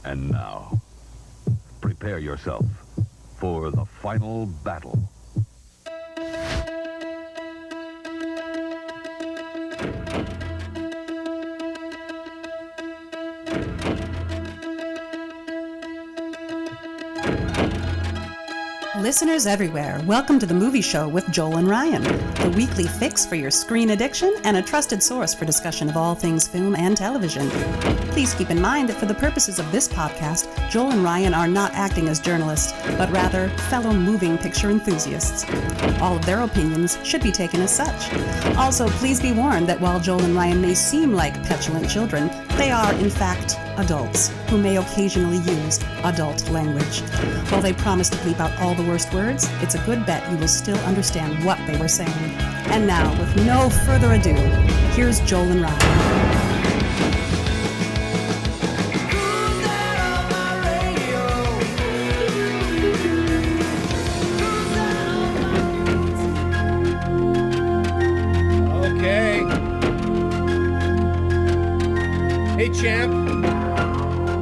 And now, prepare yourself for the final battle. Listeners everywhere, welcome to the Movie Show with Joel and Ryan, the weekly fix for your screen addiction and a trusted source for discussion of all things film and television. Please keep in mind that for the purposes of this podcast, Joel and Ryan are not acting as journalists, but rather fellow moving picture enthusiasts. All of their opinions should be taken as such. Also, please be warned that while Joel and Ryan may seem like petulant children, they are, in fact, adults who may occasionally use adult language. While they promise to bleep out all the worst words, it's a good bet you will still understand what they were saying. And now, with no further ado, here's Joel and Ryan. Hey, champ.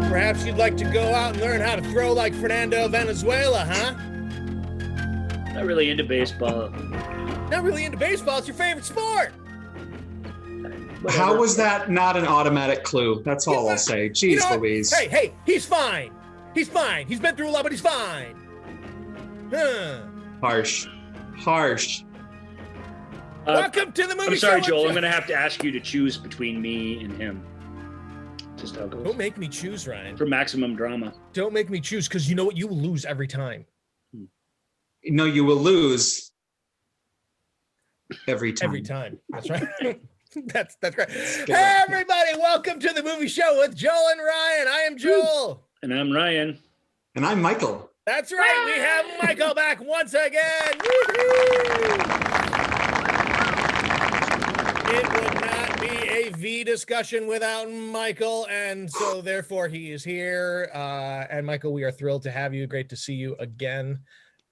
Perhaps you'd like to go out and learn how to throw like Fernando Venezuela, huh? Not really into baseball. Not really into baseball. It's your favorite sport. Whatever. How was that not an automatic clue? That's all I'll say. Jeez Louise. Hey, he's fine. He's fine. He's been through a lot, but he's fine. Huh. Harsh. Welcome to the movie. I'm sorry, show. Joel. I'm going to have to ask you to choose between me and him. Just how it goes. Don't make me choose, Ryan. For maximum drama. Don't make me choose, because you know what? You will lose every time. No, you will lose every time. Every time. That's right. That's great. Hey, everybody. Welcome to the movie show with Joel and Ryan. I am Joel. And I'm Ryan. And I'm Michael. That's right. We have Michael back once again. Woo-hoo! It would not be a V discussion without Michael, and so therefore he is here. And Michael, we are thrilled to have you. Great to see you again.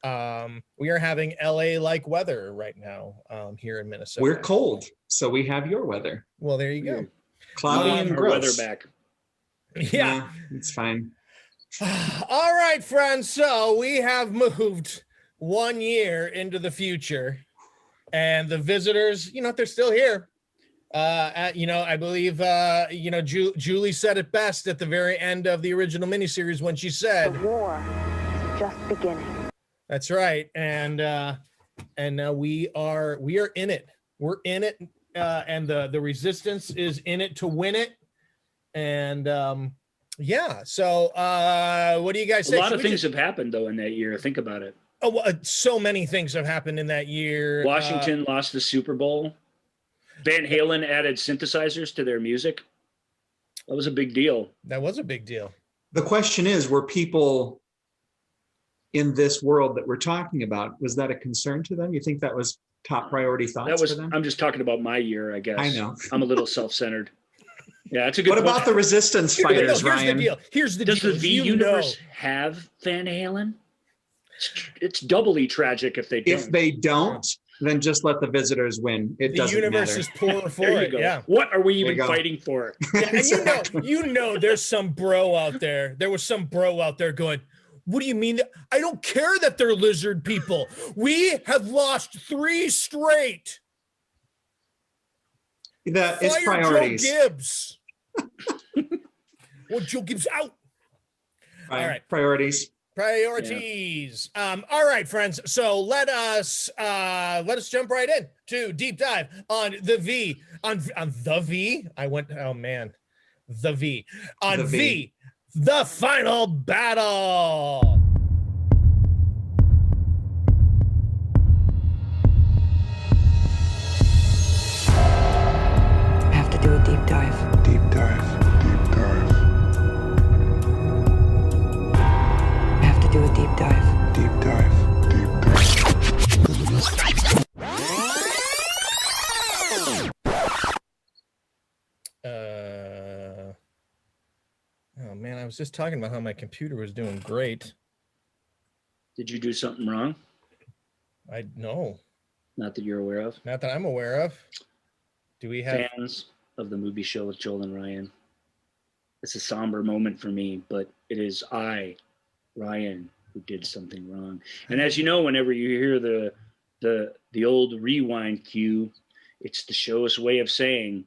We are having LA-like weather right now here in Minnesota. We're cold, so we have your weather. Well, there you go. Cloudy and Our gross. weather back. Yeah. It's fine. All right, friends. So we have moved 1 year into the future, and the visitors, they're still here. I believe, Julie said it best at the very end of the original miniseries when she said, "The war is just beginning." That's right, and we are in it. We're in it, and the resistance is in it to win it, and So, what do you guys say? A lot of things have happened though in that year. Think about it. Oh, so many things have happened in that year. Washington lost the Super Bowl. Van Halen added synthesizers to their music. That was a big deal. That was a big deal. The question is, were people in this world that we're talking about, was that a concern to them? You think that was top priority thoughts for them? I'm just talking about my year, I guess. I know. I'm a little self-centered. Yeah, that's a good What point. about the resistance fighters, Ryan? Here's the Does deal. the V universe have Van Halen? It's doubly tragic if they don't. If they don't, then just let the visitors win. It doesn't matter. The universe is poor for There you it. go. Yeah. What are we even fighting for? Yeah, and you know, there's some bro out there. There was some bro out there going, "What do you mean? I don't care that they're lizard people. We have lost 3 straight." That is Fire priorities. Joe Gibbs. Well, Joe Gibbs out. All right. Priorities. All right, friends. So let us jump right in to deep dive on the V. On the V. I went, oh man. The V. On The V. The final battle. I have to do a deep dive. Deep dive. Deep dive. I have to do a deep dive. Deep dive. Deep dive. Oh man, I was just talking about how my computer was doing great. Did you do something wrong? I know. Not that you're aware of. Not that I'm aware of. Do we have Fans of the movie show with Joel and Ryan, it's a somber moment for me, but it is I, Ryan, who did something wrong. And as you know, whenever you hear the old rewind cue, it's the show's way of saying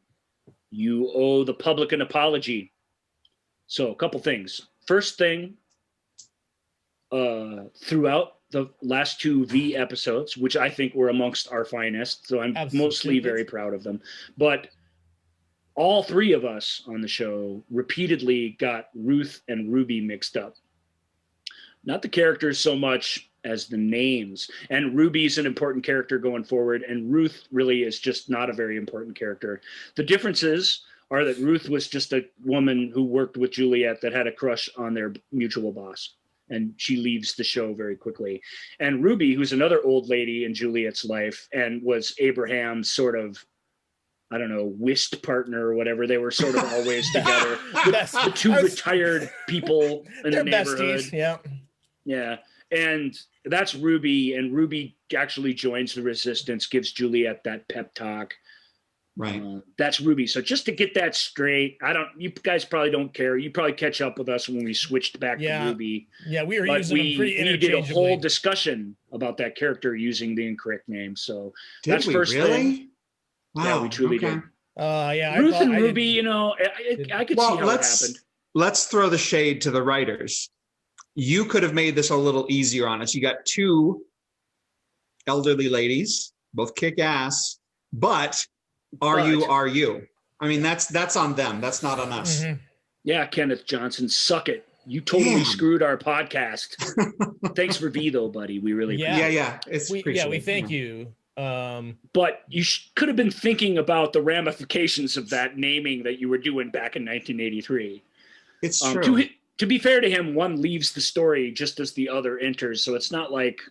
you owe the public an apology. So a couple things. First thing, throughout the last 2 V episodes, which I think were amongst our finest, so I'm mostly very proud of them, but all 3 of us on the show repeatedly got Ruth and Ruby mixed up. Not the characters so much as the names. And Ruby's an important character going forward, and Ruth really is just not a very important character. The differences are that Ruth was just a woman who worked with Juliet that had a crush on their mutual boss, and she leaves the show very quickly. And Ruby, who's another old lady in Juliet's life and was Abraham's sort of, I don't know, whist partner or whatever. They were sort of always together. The 2 retired people in the neighborhood. Besties, yeah. Yeah. And that's Ruby. And Ruby actually joins the resistance, gives Juliet that pep talk. Right. That's Ruby. So just to get that straight, you guys probably don't care. You probably catch up with us when we switched back to Ruby. Yeah, we were using them pretty interchangeably. We did a whole discussion about that character using the incorrect name. So that's we first really? thing. Wow. Yeah, we truly did. Yeah, Ruth and Ruby, you know, I could see how it happened. Let's throw the shade to the writers. You could have made this a little easier on us. You got 2 elderly ladies, both kick ass, but are you? I mean, that's on them. That's not on us. Mm-hmm. Yeah, Kenneth Johnson, suck it. You totally screwed our podcast. Thanks for V though, buddy. We really yeah. We thank you. But you could have been thinking about the ramifications of that naming that you were doing back in 1983. It's true. To be fair to him, one leaves the story just as the other enters, so it's not like.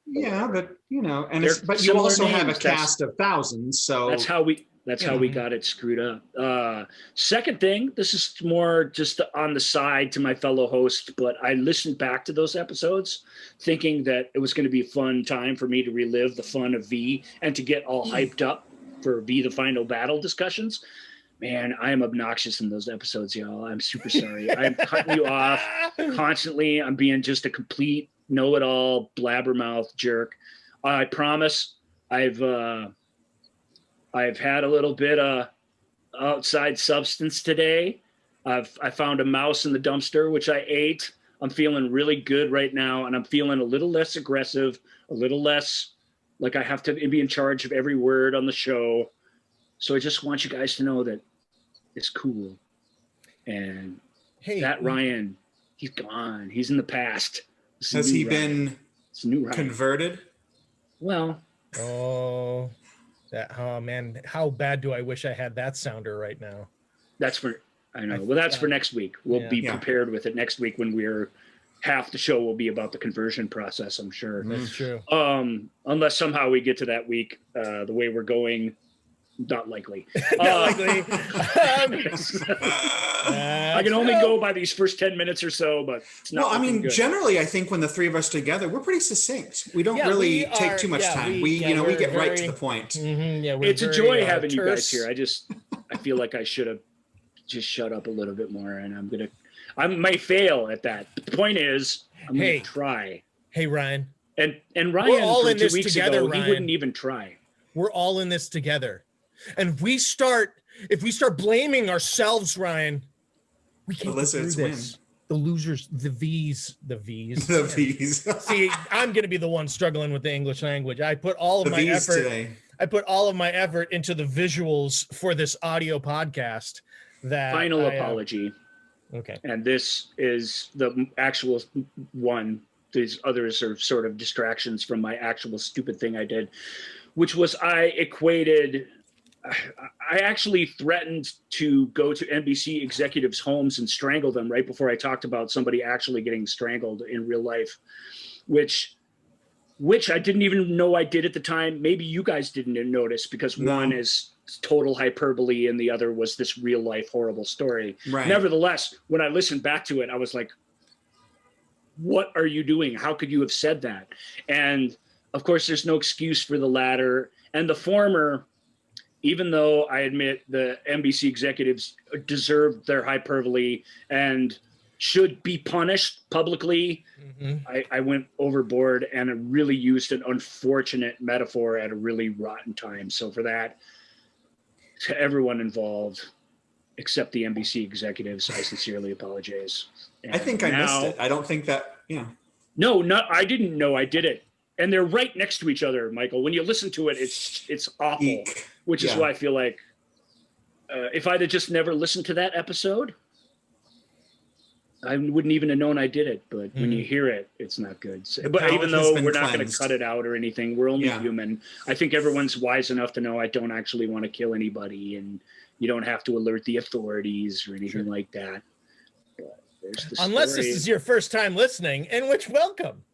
Yeah, but you know, but you also have a cast of thousands, so that's how we got it screwed up. Second thing, this is more just on the side to my fellow host, but I listened back to those episodes thinking that it was going to be a fun time for me to relive the fun of V and to get all hyped up for V the Final Battle discussions. Man, I am obnoxious in those episodes, y'all. I'm super sorry. I'm cutting you off constantly. I'm being just a complete know-it-all blabbermouth jerk. I promise I've had a little bit of outside substance today. I found a mouse in the dumpster, which I ate. I'm feeling really good right now, and I'm feeling a little less aggressive, a little less like I have to be in charge of every word on the show. So I just want you guys to know that it's cool. And that Ryan, he's gone. He's in the past. Has he been converted? Well. Oh man, how bad do I wish I had that sounder right now? That's for next week. We'll be prepared with it next week when half the show will be about the conversion process, I'm sure. That's true. Unless somehow we get to that week the way we're going. Not likely. Not likely. I can only go by these first 10 minutes or so, but it's not. Well, I mean, good. Generally, I think when the 3 of us together, we're pretty succinct. We don't really take too much time. We get right to the point. Mm-hmm, it's a joy having you guys here. I feel like I should have just shut up a little bit more, and I might fail at that. But the point is, I'm going to try. Hey, Ryan. And Ryan, we're all in 2 this weeks together, ago, Ryan. He wouldn't even try. We're all in this together. And if we start blaming ourselves, Ryan, we can't get through this. The losers, the V's. See, I'm going to be the one struggling with the English language. I put all of my effort today. I put all of my effort into the visuals for this audio podcast. Final apology. Okay. And this is the actual one. These others are sort of distractions from my actual stupid thing I did, which was I actually threatened to go to NBC executives' homes and strangle them right before I talked about somebody actually getting strangled in real life, which I didn't even know I did at the time. Maybe you guys didn't notice because one is total hyperbole and the other was this real life horrible story. Right. Nevertheless, when I listened back to it, I was like, what are you doing? How could you have said that? And of course, there's no excuse for the latter. And the former even though I admit the NBC executives deserve their hyperbole and should be punished publicly, I went overboard and it really used an unfortunate metaphor at a really rotten time. So for that, to everyone involved, except the NBC executives, I sincerely apologize. And I think I missed it. I don't think that, yeah. No, I didn't know I did it. And they're right next to each other, Michael. When you listen to it, it's awful, Eek. Which is why I feel like if I'd have just never listened to that episode, I wouldn't even have known I did it. But when you hear it, it's not good. So, but even though we're not going to cut it out or anything, we're only human. I think everyone's wise enough to know I don't actually want to kill anybody, and you don't have to alert the authorities or anything like that. But there's the Unless story. this is your first time listening, in which welcome.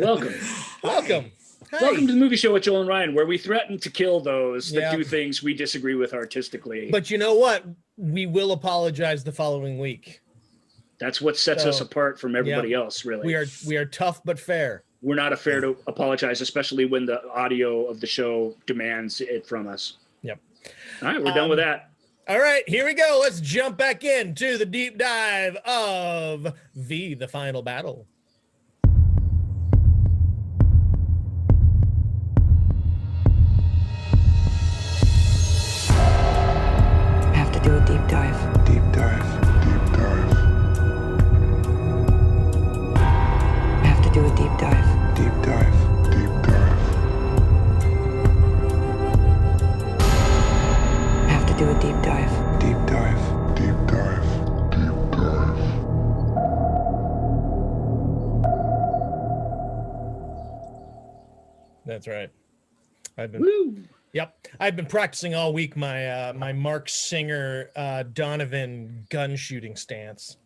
Welcome. Hi. Welcome to the movie show with Joel and Ryan, where we threaten to kill those that do things we disagree with artistically. But you know what? We will apologize the following week. That's what sets us apart from everybody else, really. We are tough but fair. We're not afraid to apologize, especially when the audio of the show demands it from us. Yep. All right, we're done with that. All right, here we go. Let's jump back into the deep dive of the final battle. I have to do a deep dive. Deep dive. Deep dive. I have to do a deep dive. Deep dive. Deep dive. I have to do a deep dive. Deep dive. Deep dive. Deep dive. That's right. I've been practicing all week my my Mark Singer Donovan gun shooting stance.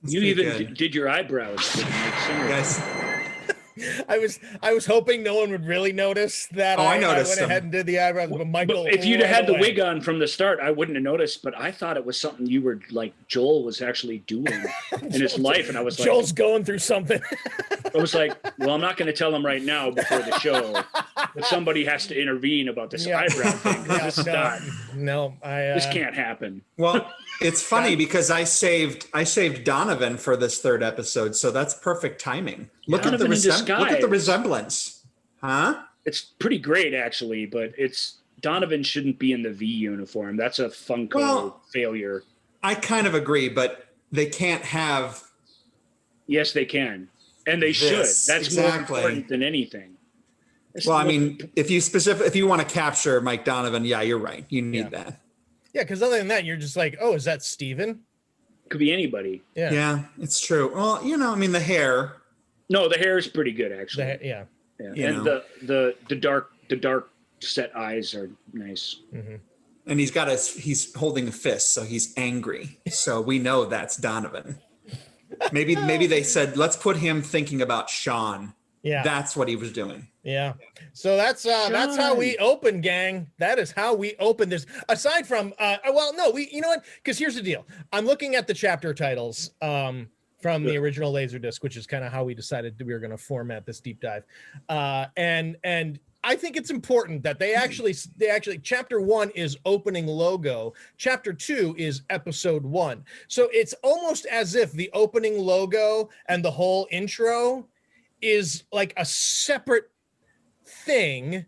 You even did your eyebrows. Guys, I was hoping no one would really notice that. I noticed went ahead and did the eyebrows, but Michael. But if you'd have had the wig on from the start, I wouldn't have noticed. But I thought it was something you were like Joel was actually doing in his life, and I was like, Joel's going through something. I was like, well, I'm not going to tell him right now before the show, but somebody has to intervene about this eyebrow thing. This is not. No, this can't happen. well, it's funny because I saved Donovan for this third episode, so that's perfect timing. Look at the resemblance, huh? It's pretty great actually, but Donovan shouldn't be in the V uniform. That's a Funko failure. I kind of agree, but they can't have. Yes, they can, and they should. That's more important than anything. Well, I mean, if you want to capture Mike Donovan, yeah, you're right. You need that. Yeah, because other than that, you're just like, oh, is that Steven? Could be anybody. Yeah, it's true. Well, I mean, the hair. No, the hair is pretty good actually. Yeah. And the dark set eyes are nice. Mm-hmm. And he's holding a fist, so he's angry. So we know that's Donovan. Maybe they said, let's put him thinking about Sean. Yeah, that's what he was doing. Yeah, so that's how we open, gang. That is how we open this. Aside from, you know what? Because here's the deal. I'm looking at the chapter titles from the original Laserdisc, which is kind of how we decided we were going to format this deep dive. And I think it's important that they actually chapter 1 is opening logo. Chapter 2 is episode 1. So it's almost as if the opening logo and the whole intro is like a separate thing,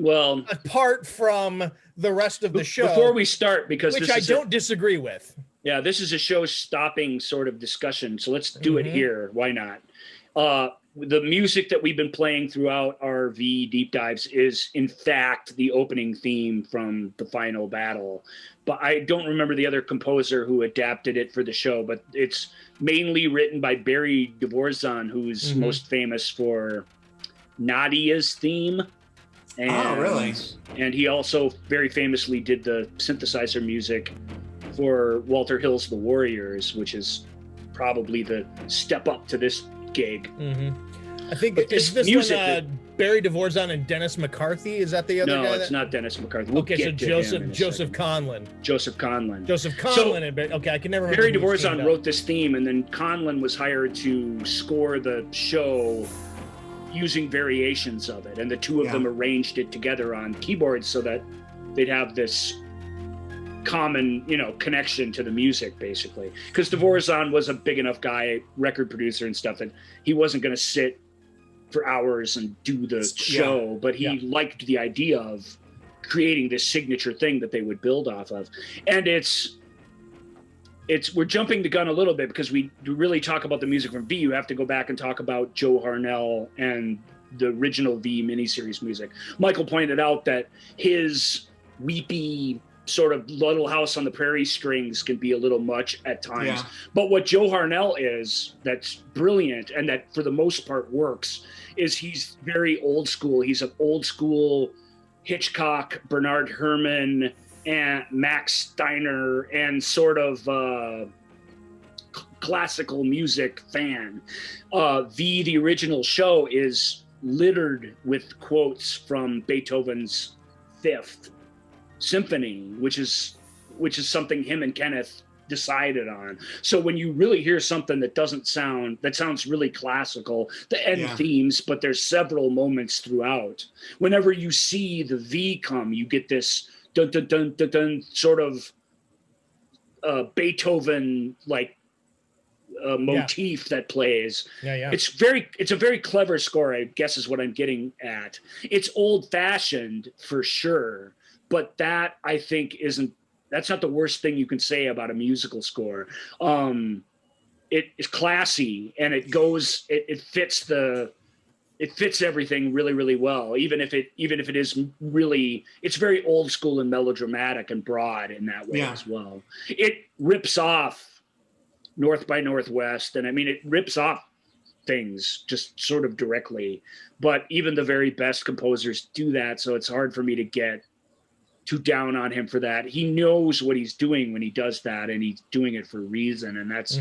well, apart from the rest of the show. Before we start, because which I don't disagree with. Yeah, this is a show-stopping sort of discussion, so let's do it here. Why not? The music that we've been playing throughout our V deep dives is, in fact, the opening theme from the final battle. But I don't remember the other composer who adapted it for the show, but it's mainly written by Barry Dvorak, who's most famous for Nadia's theme. And, really? And he also very famously did the synthesizer music for Walter Hill's The Warriors, which is probably the step up to this gig. I think it's this music one, Barry Dvorak and Dennis McCarthy. Is that the other guy? No, it's not Dennis McCarthy. We'll so Joseph Conlon. Joseph Conlon. Okay, I can never remember. Barry Dvorak wrote this theme, and then Conlon was hired to score the show using variations of it, and the two of them arranged it together on keyboards so that they'd have this common, you know, connection to the music, basically. Because Dvorak was a big enough guy, record producer and stuff, that he wasn't going to sit for hours and do the show, but he liked the idea of creating this signature thing that they would build off of. And we're jumping the gun a little bit, because we really talk about the music from V. You have to go back and talk about Joe Harnell and the original V miniseries music. Michael pointed out that his weepy sort of Little House on the Prairie strings can be a little much at times. But what Joe Harnell is, that's brilliant, and that for the most part works, is he's very old school. He's an old school Hitchcock, Bernard Herrmann, and Max Steiner, and sort of classical music fan. The original show is littered with quotes from Beethoven's Fifth Symphony, which is something him and Kenneth decided on. So when you really hear something that sounds really classical, the end themes, but there's several moments throughout. Whenever you see the V come, you get this dun dun dun dun dun sort of Beethoven like motif that plays. It's a very clever score, I guess is what I'm getting at. It's old fashioned for sure, but that I think that's not the worst thing you can say about a musical score. It is classy, and it fits everything really, really well. Even if it is really, it's very old school and melodramatic and broad in that way as well. It rips off North by Northwest, and I mean, it rips off things just sort of directly, but even the very best composers do that. So it's hard for me to get too down on him for that. He knows what he's doing when he does that, and he's doing it for a reason, and that's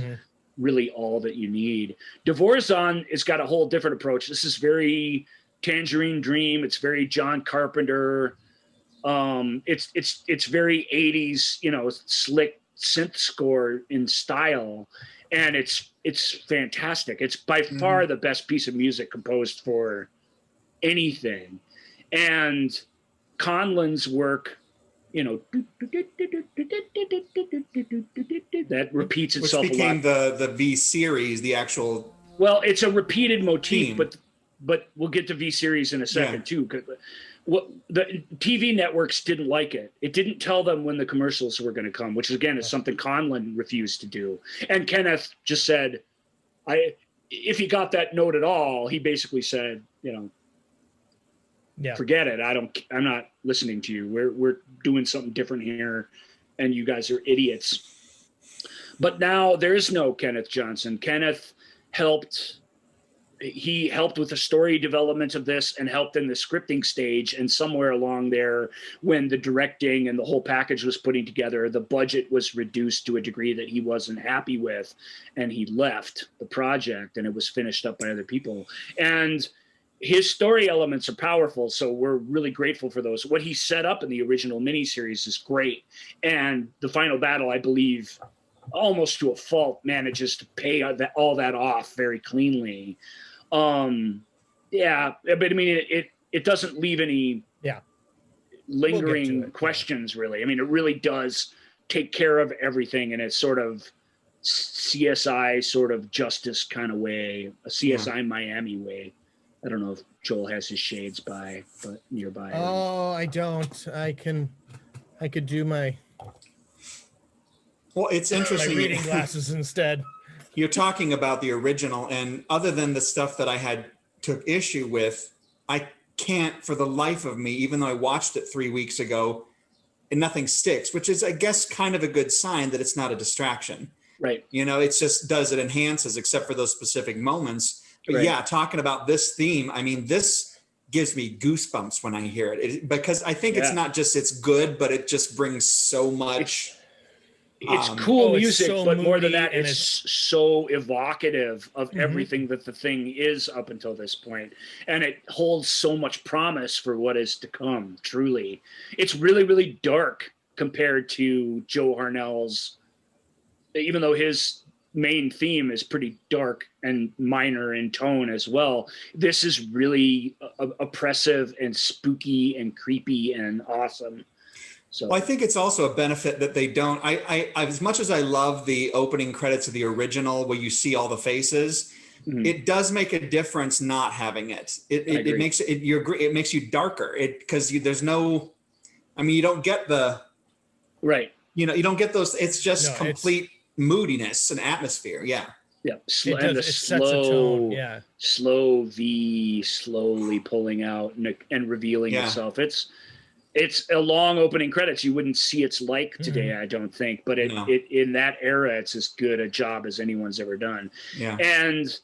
really all that you need. Dvorak has got a whole different approach. This is very Tangerine Dream. It's very John Carpenter. It's very 80s, you know, slick synth score in style, and it's fantastic. It's by far the best piece of music composed for anything. And Conlon's work, you know, that repeats itself. Which became a lot. the V series, the actual. Well, it's a repeated motif, but we'll get to V series in a second too. What the TV networks didn't like it. It didn't tell them when the commercials were going to come, which again is something Conlon refused to do. And Kenneth just said, if he got that note at all, he basically said, you know, forget it. I'm not listening to you. We're doing something different here, and you guys are idiots. But now there is no Kenneth Johnson. Kenneth helped with the story development of this, and helped in the scripting stage. And somewhere along there, when the directing and the whole package was putting together, the budget was reduced to a degree that he wasn't happy with, and he left the project, and it was finished up by other people. And his story elements are powerful, so we're really grateful for those. What he set up in the original miniseries is great, and the final battle, I believe, almost to a fault, manages to pay all that off very cleanly. But I mean, it doesn't leave any lingering questions, really. I mean, it really does take care of everything in a sort of CSI sort of justice kind of way, a CSI Miami way. I don't know if Joel has his shades nearby. Oh, I don't. I could do my. Well, it's interesting. My reading glasses instead. You're talking about the original, and other than the stuff that I took issue with, I can't for the life of me, even though I watched it 3 weeks ago, and nothing sticks, which is, I guess, kind of a good sign that it's not a distraction. Right. You know, it enhances, except for those specific moments. But talking about this theme, I mean, this gives me goosebumps when I hear it, because I think it's not just it's good, but it just brings so much. It's cool music, so but more than moody, that, it's so evocative of everything that the thing is up until this point. And it holds so much promise for what is to come, truly. It's really, really dark compared to Joe Harnell's, even though his main theme is pretty dark and minor in tone as well. This is really oppressive and spooky and creepy and awesome. So well, I think it's also a benefit that they don't. I as much as I love the opening credits of the original, where you see all the faces, it does make a difference not having it. It makes it makes you darker. Because there's no, I mean, you don't get the right. You know, you don't get those. It's just complete moodiness and atmosphere. Yeah. Yeah. And the slow, slow V slowly pulling out and revealing itself. It's a long opening credits. You wouldn't see its like today, I don't think, but it in that era, it's as good a job as anyone's ever done. Yeah. And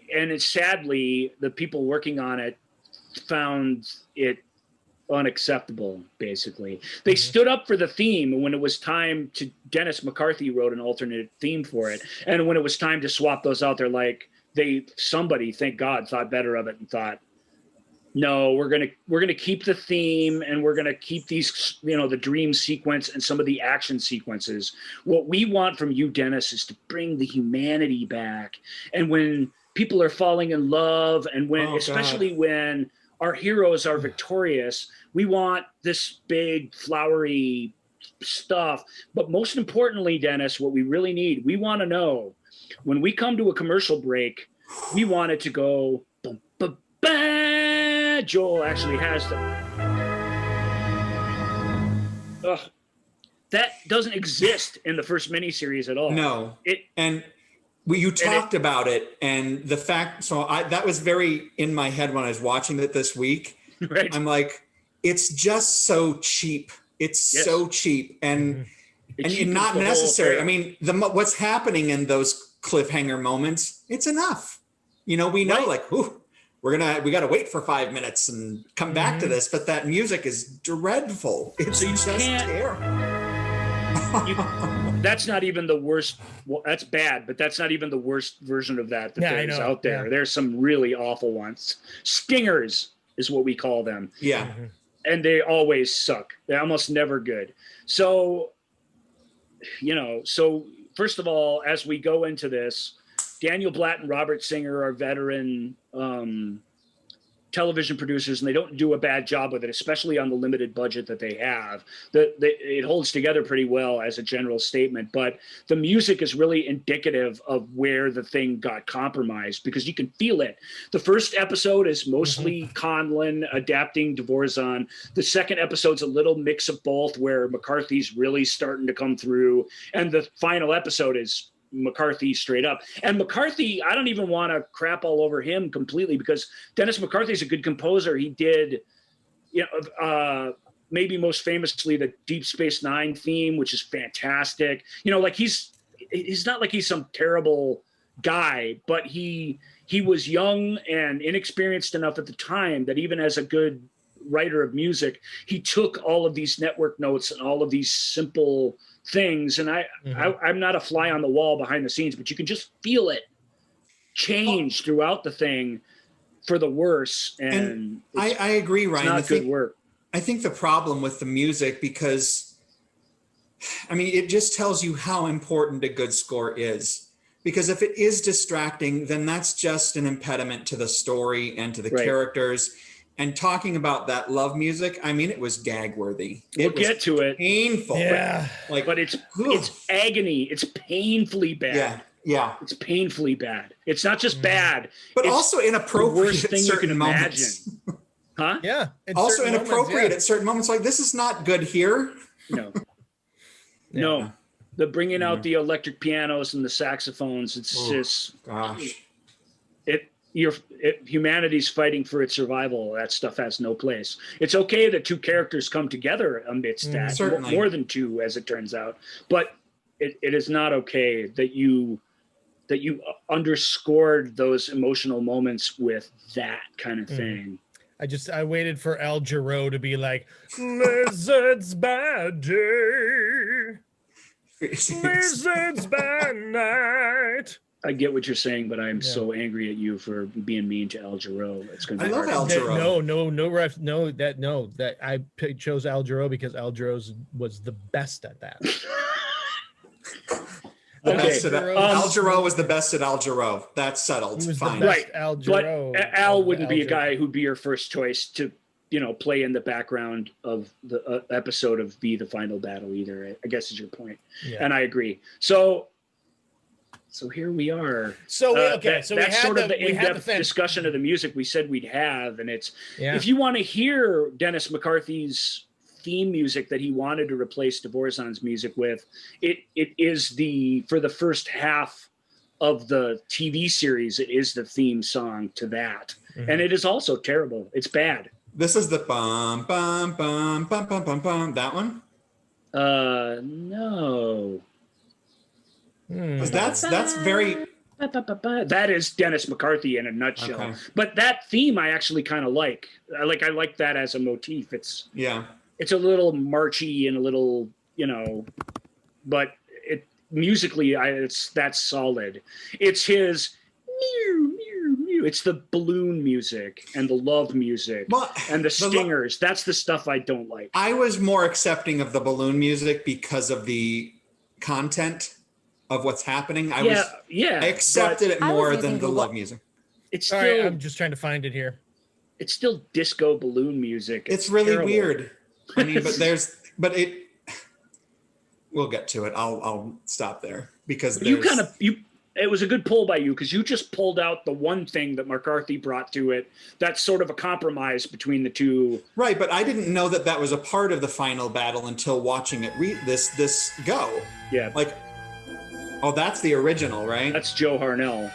it's sadly, the people working on it found it unacceptable. Basically, they stood up for the theme, and when it was time to, Dennis McCarthy wrote an alternate theme for it, and when it was time to swap those out, they're like, somebody, thank God, thought better of it and thought, no, we're gonna keep the theme, and we're gonna keep these, the dream sequence and some of the action sequences. What we want from you, Dennis, is to bring the humanity back. And when people are falling in love, and especially when our heroes are victorious, we want this big flowery stuff. But most importantly, Dennis, what we really need, we want to know when we come to a commercial break, we want it to go bum, bum, bam. Joel actually has that doesn't exist in the first miniseries at all. No. You talked about it, and the fact, that was very in my head when I was watching it this week. Right. I'm like, it's just so cheap. It's so cheap and not necessary. I mean, what's happening in those cliffhanger moments, it's enough. We know like, ooh, we got to wait for 5 minutes and come back to this, but that music is dreadful. It's just terrible. That's not even the worst. Well, that's bad, but that's not even the worst version of that there's out there. Yeah. There's some really awful ones. Stingers is what we call them. Yeah. And they always suck. They're almost never good. So, first of all, as we go into this, Daniel Blatt and Robert Singer are veteran television producers, and they don't do a bad job with it, especially on the limited budget that they have. It holds together pretty well as a general statement, but the music is really indicative of where the thing got compromised, because you can feel it. The first episode is mostly Conlon adapting Dvorak. The second episode's a little mix of both, where McCarthy's really starting to come through, and the final episode is McCarthy straight up. And McCarthy, I don't even want to crap all over him completely, because Dennis McCarthy's a good composer. He did, maybe most famously the Deep Space Nine theme, which is fantastic. He's not like he's some terrible guy, but he was young and inexperienced enough at the time that even as a good writer of music, he took all of these network notes and all of these simple things, and I'm not a fly on the wall behind the scenes, but you can just feel it change throughout the thing for the worse. And I agree, Ryan. It's not good work. I think the problem with the music, because it just tells you how important a good score is. Because if it is distracting, then that's just an impediment to the story and to the characters. And talking about that love music, it was gag worthy. We'll get to it. Painful. Yeah. But it's agony. It's painfully bad. Yeah. It's painfully bad. It's not just bad, but it's also inappropriate. The worst thing at certain you can moments. imagine. Huh? Yeah. Also inappropriate at certain moments. Like, this is not good here. No. No. The bringing out the electric pianos and the saxophones. It's just gosh. Humanity's fighting for its survival. That stuff has no place. It's okay that two characters come together amidst that, certainly. More than two, as it turns out. But it is not okay that you underscored those emotional moments with that kind of thing. I waited for Al Jarreau to be like, lizards by day, lizards by night. I get what you're saying, but I'm so angry at you for being mean to Al Jarreau. It's going to be I love Al Jarreau. I chose Al Jarreau because Al Jarreau was the best at that. Okay. Al Jarreau was the best at Al Jarreau. That's settled. He was Fine. the best Right. Al But Jarreau Al of wouldn't the be a Al guy Jarreau. who'd be your first choice to, play in the background of the episode of Be the Final Battle either, I guess is your point. Yeah. And I agree. So here we are. So we that's had sort of the we had in-depth discussion of the music we said we'd have. And it's, Yeah. if you want to hear Dennis McCarthy's theme music that he wanted to replace Dvorak's music with, it is for the first half of the TV series, it is the theme song to that. Mm-hmm. And it is also terrible. It's bad. This is the bum bum bum bum bum bum bum. That one? No. Because that's very. That is Dennis McCarthy in a nutshell. Okay. But that theme I actually kind of like. I like that as a motif. It's a little marchy and a little, but it musically that's solid. It's his it's the balloon music and the love music and the stingers. That's the stuff I don't like. I was more accepting of the balloon music because of the content of what's happening. I accepted it more than the love music. It's Sorry, still, I'm just trying to find it here. It's still disco balloon music. It's really terrible. weird. I mean, we'll get to it. I'll stop there because it was a good pull by you because you just pulled out the one thing that McCarthy brought to it. That's sort of a compromise between the two. Right, but I didn't know that was a part of the final battle until watching it this go. Yeah. Oh, that's the original, right? That's Joe Harnell.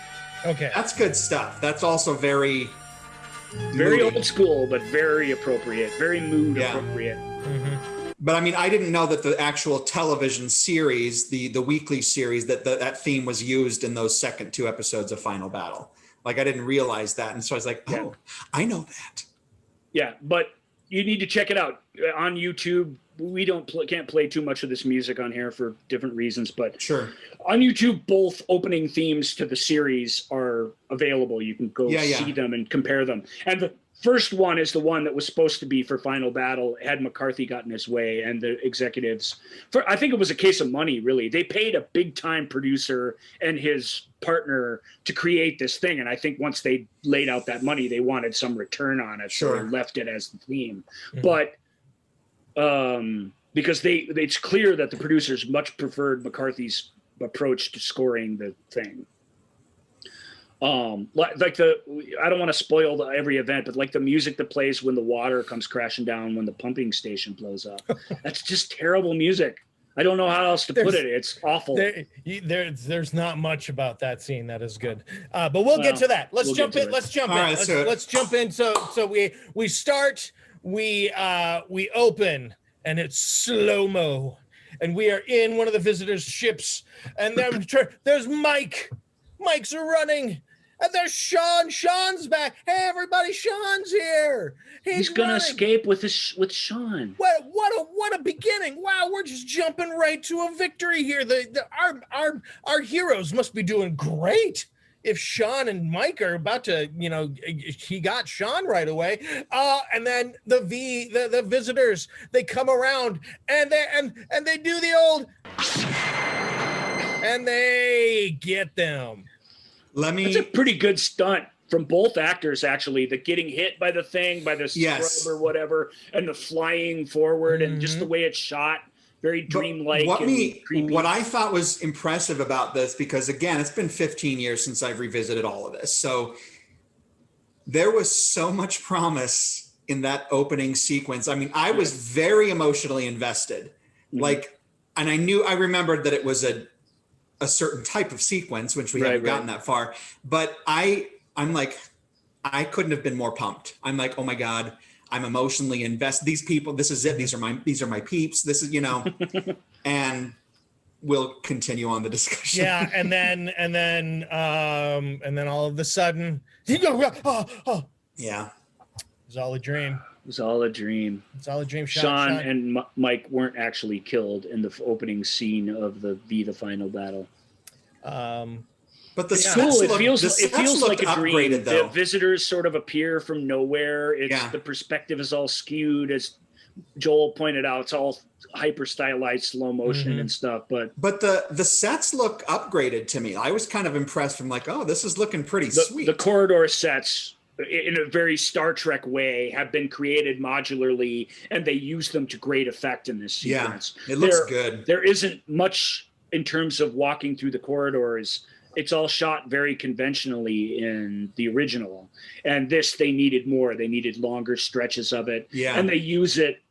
Okay. That's good stuff. That's also very moody. Old school, but very appropriate, very mood appropriate. Mm-hmm. But I mean, I didn't know that the actual television series, the weekly series, that theme was used in those second 2 episodes of Final Battle. I didn't realize that. And so I was like, oh, I know that. Yeah, but you need to check it out on YouTube. We can't play too much of this music on here for different reasons, but sure. On YouTube, both opening themes to the series are available. You can go see them and compare them. And the first one is the one that was supposed to be for Final Battle. Had McCarthy gotten his way, and the executives, I think it was a case of money, really. They paid a big-time producer and his partner to create this thing, and I think once they laid out that money, they wanted some return on it, so they left it as the theme. Mm-hmm. But because it's clear that the producers much preferred McCarthy's approach to scoring the thing. I don't want to spoil every event, but the music that plays when the water comes crashing down when the pumping station blows up, that's just terrible music. I don't know how else to put it. It's awful. There's not much about that scene that is good, but we'll get to that. Let's jump in. Let's jump in. So we start. We open, and it's slow-mo, and we are in one of the visitors' ships, and then there's Mike. Mike's running. And there's Sean. Sean's back. Hey, everybody! Sean's here. He's gonna escape with Sean. What a beginning! Wow, we're just jumping right to a victory here. Our heroes must be doing great. If Sean and Mike are about to, he got Sean right away. And then the visitors, they come around and they do the old, and they get them. That's a pretty good stunt from both actors, actually. The getting hit by the thing, by the scrub or whatever, and the flying forward, and just the way it's shot, very dreamlike. What I thought was impressive about this, because again, it's been 15 years since I've revisited all of this, so there was so much promise in that opening sequence. I mean, I was very emotionally invested, and I remembered that it was a certain type of sequence, which we haven't gotten that far. But I'm like, I couldn't have been more pumped. I'm like, oh my God, I'm emotionally invested. These people, this is it. These are my peeps. This is, and we'll continue on the discussion. Yeah. And then all of a sudden, yeah. It was all a dream. It was all a dream. It's all a dream. Sean and Mike weren't actually killed in the opening scene of the Final Battle. But the it feels like a dream. Though. The visitors sort of appear from nowhere. The perspective is all skewed. Joel pointed out, it's all hyper stylized slow motion and stuff. But the sets look upgraded to me. I was kind of impressed. From like, oh, this is looking pretty sweet. The corridor sets, in a very Star Trek way, have been created modularly, and they use them to great effect in this sequence. Yeah, it looks good. There isn't much in terms of walking through the corridors. It's all shot very conventionally in the original. And this, they needed more. They needed longer stretches of it. Yeah. And they use it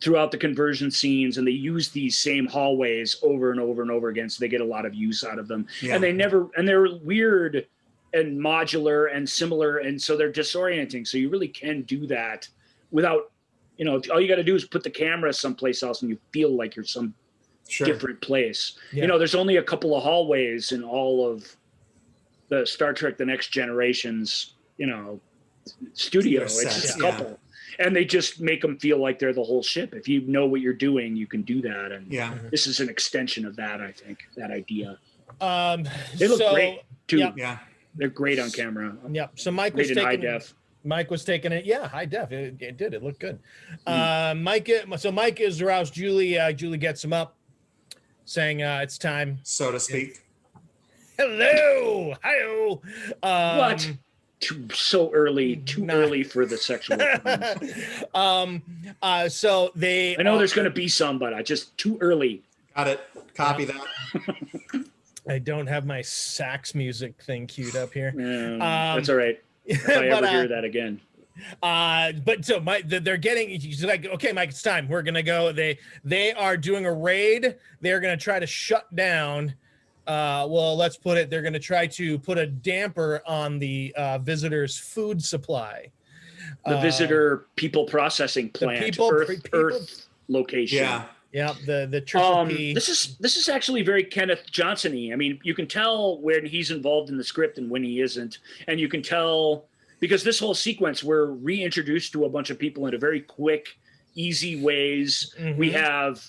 throughout the conversion scenes, and they use these same hallways over and over and over again, so they get a lot of use out of them. Yeah. And they're weird and modular and similar, and so they're disorienting. So you really can do that without, all you got to do is put the camera someplace else, and you feel like you're some different place. Yeah. There's only a couple of hallways in all of the Star Trek The Next Generation's, studio. It's just a couple. And they just make them feel like they're the whole ship. If you know what you're doing, you can do that. And this is an extension of that, I think, that idea. They look great, too. Yep. Yeah. They're great on camera. Yep. So Mike was taking high def. Mike was taking it. Yeah, high def. It did. It looked good. Mike is aroused Julie. Julie gets him up, saying it's time, so to speak. Hello. Hi-oh. What? So early, too early for the sexual so they I know there's going to be some, but I just too early. Got it. Copy that. I don't have my sax music thing queued up here. That's all right. If I ever hear that again. But so they're getting, he's like, okay, Mike, it's time. We're gonna go. They are doing a raid. They're gonna try to shut down. Let's put it, they're going to try to put a damper on the visitors' food supply. The visitor people processing plant, Earth location. Yeah. Yeah, the triple P. This is actually very Kenneth Johnson-y. I mean, you can tell when he's involved in the script and when he isn't. And you can tell, because this whole sequence, we're reintroduced to a bunch of people in a very quick, easy ways. We have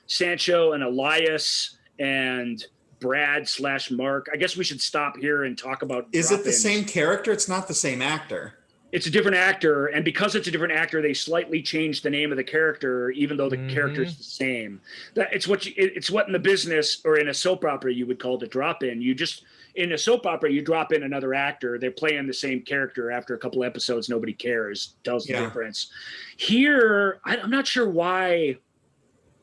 Sancho and Elias and Brad/Mark. I guess we should stop here and talk about. Is it the same character? It's not the same actor. It's a different actor, and because it's a different actor, they slightly changed the name of the character, even though the character is the same. It's what in the business or in a soap opera you would call the drop in. In a soap opera, you drop in another actor. They're playing the same character. After a couple episodes, nobody cares. Tells the difference. Here, I'm not sure why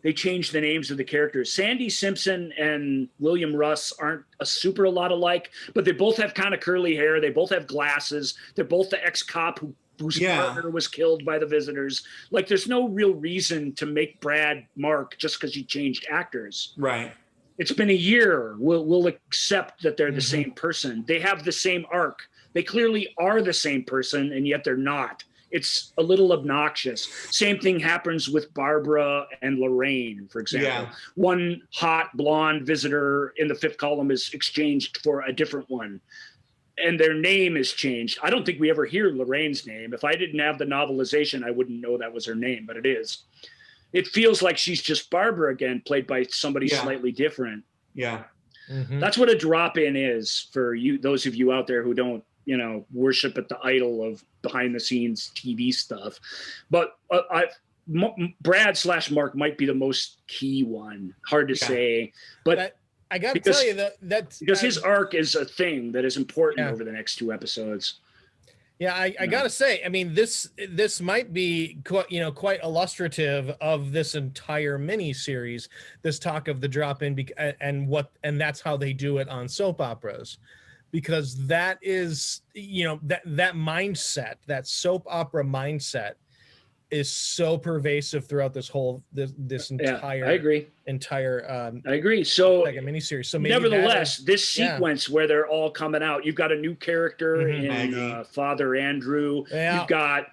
they changed the names of the characters. Sandy Simpson and William Russ aren't a lot alike, but they both have kind of curly hair. They both have glasses. They're both the ex-cop whose partner was killed by the visitors. Like, there's no real reason to make Brad Mark just because you changed actors. Right. It's been a year. We'll accept that they're the same person. They have the same arc. They clearly are the same person, and yet they're not. It's a little obnoxious. Same thing happens with Barbara and Lorraine, for example. Yeah. One hot blonde visitor in the fifth column is exchanged for a different one, and their name is changed. I don't think we ever hear Lorraine's name. If I didn't have the novelization, I wouldn't know that was her name, but it is. It feels like she's just Barbara again, played by somebody slightly different. Yeah. That's what a drop-in is for you, those of you out there who don't, worship at the idol of behind the scenes TV stuff. But Brad/Mark might be the most key one. Hard to say, but I got to tell you that's because his arc is a thing that is important over the next two episodes. Yeah, I gotta say, I mean, this might be quite illustrative of this entire mini series. This talk of the drop-in and that's how they do it on soap operas. Because that is, that mindset, that soap opera mindset is so pervasive throughout this entire. I agree. I agree. So like a miniseries. So maybe nevertheless, this sequence where they're all coming out, you've got a new character in Father Andrew. Yeah. You've got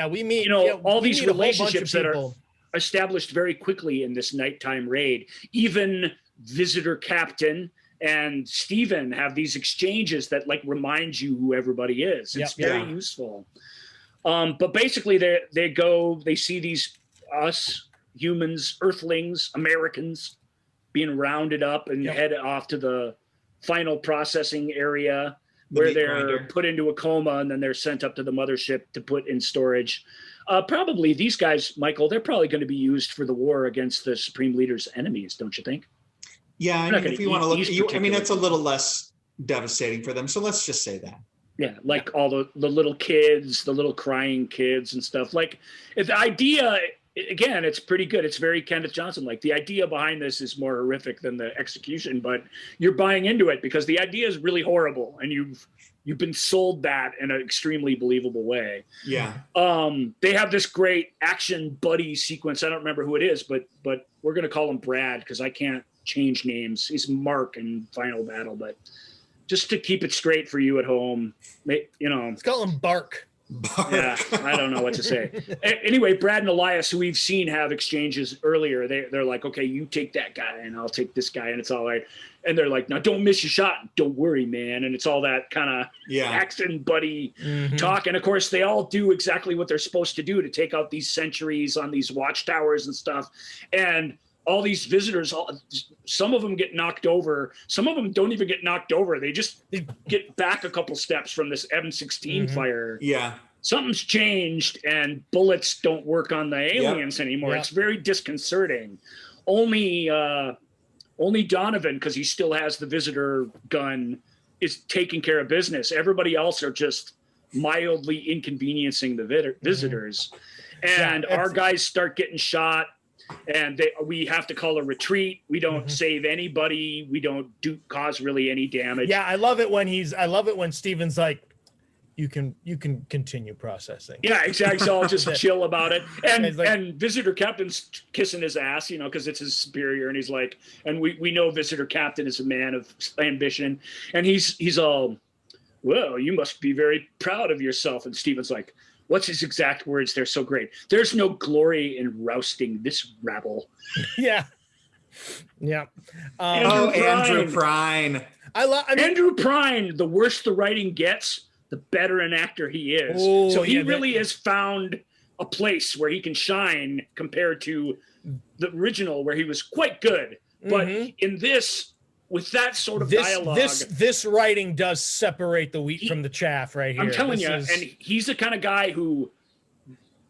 we meet all these relationships that are established very quickly in this nighttime raid. Even visitor captain and Steven have these exchanges that remind you who everybody is. It's very useful. But basically they see us humans, earthlings, Americans being rounded up and head off to the final processing area where they're put into a coma and then they're sent up to the mothership to put in storage. Probably these guys, Michael, they're probably going to be used for the war against the Supreme Leader's enemies, don't you think? Yeah, I mean, if you want to look, I mean, it's a little less devastating for them. So let's just say that. Yeah, like all the little kids, the little crying kids and stuff. Like the idea, again, it's pretty good. It's very Kenneth Johnson. Like the idea behind this is more horrific than the execution, but you're buying into it because the idea is really horrible, and you've been sold that in an extremely believable way. Yeah. They have this great action buddy sequence. I don't remember who it is, but we're gonna call him Brad because I can't change names. He's Mark in Final Battle, but just to keep it straight for you at home, let's call him Bark. Yeah, I don't know what to say. Anyway, Brad and Elias, who we've seen have exchanges earlier, they're like, okay, you take that guy and I'll take this guy, and it's all right. And they're like, now don't miss your shot. Don't worry, man. And it's all that kind of action buddy talk. And of course, they all do exactly what they're supposed to do to take out these sentries on these watchtowers and stuff. And all these visitors, some of them get knocked over. Some of them don't even get knocked over. They just get back a couple steps from this M16 fire. Yeah. Something's changed, and bullets don't work on the aliens anymore. Yep. It's very disconcerting. Only Donovan, because he still has the visitor gun, is taking care of business. Everybody else are just mildly inconveniencing the visitors. And our guys start getting shot. And we have to call a retreat. We don't save anybody. We don't cause really any damage. Yeah, I love it when Steven's like, you can continue processing. Yeah, exactly. So I'll just chill about it. And Visitor Captain's kissing his ass, because it's his superior, and he's like, and we know Visitor Captain is a man of ambition, and he's all, well, you must be very proud of yourself. And Steven's like, what's his exact words? They're so great. There's no glory in rousting this rabble. Yeah. Andrew Prine. Andrew Prine. The worse the writing gets, the better an actor he is. Oh, so he really has found a place where he can shine compared to the original, where he was quite good. But in this, with that sort of dialogue, this writing does separate the wheat from the chaff right here. I'm telling you, and he's the kind of guy who,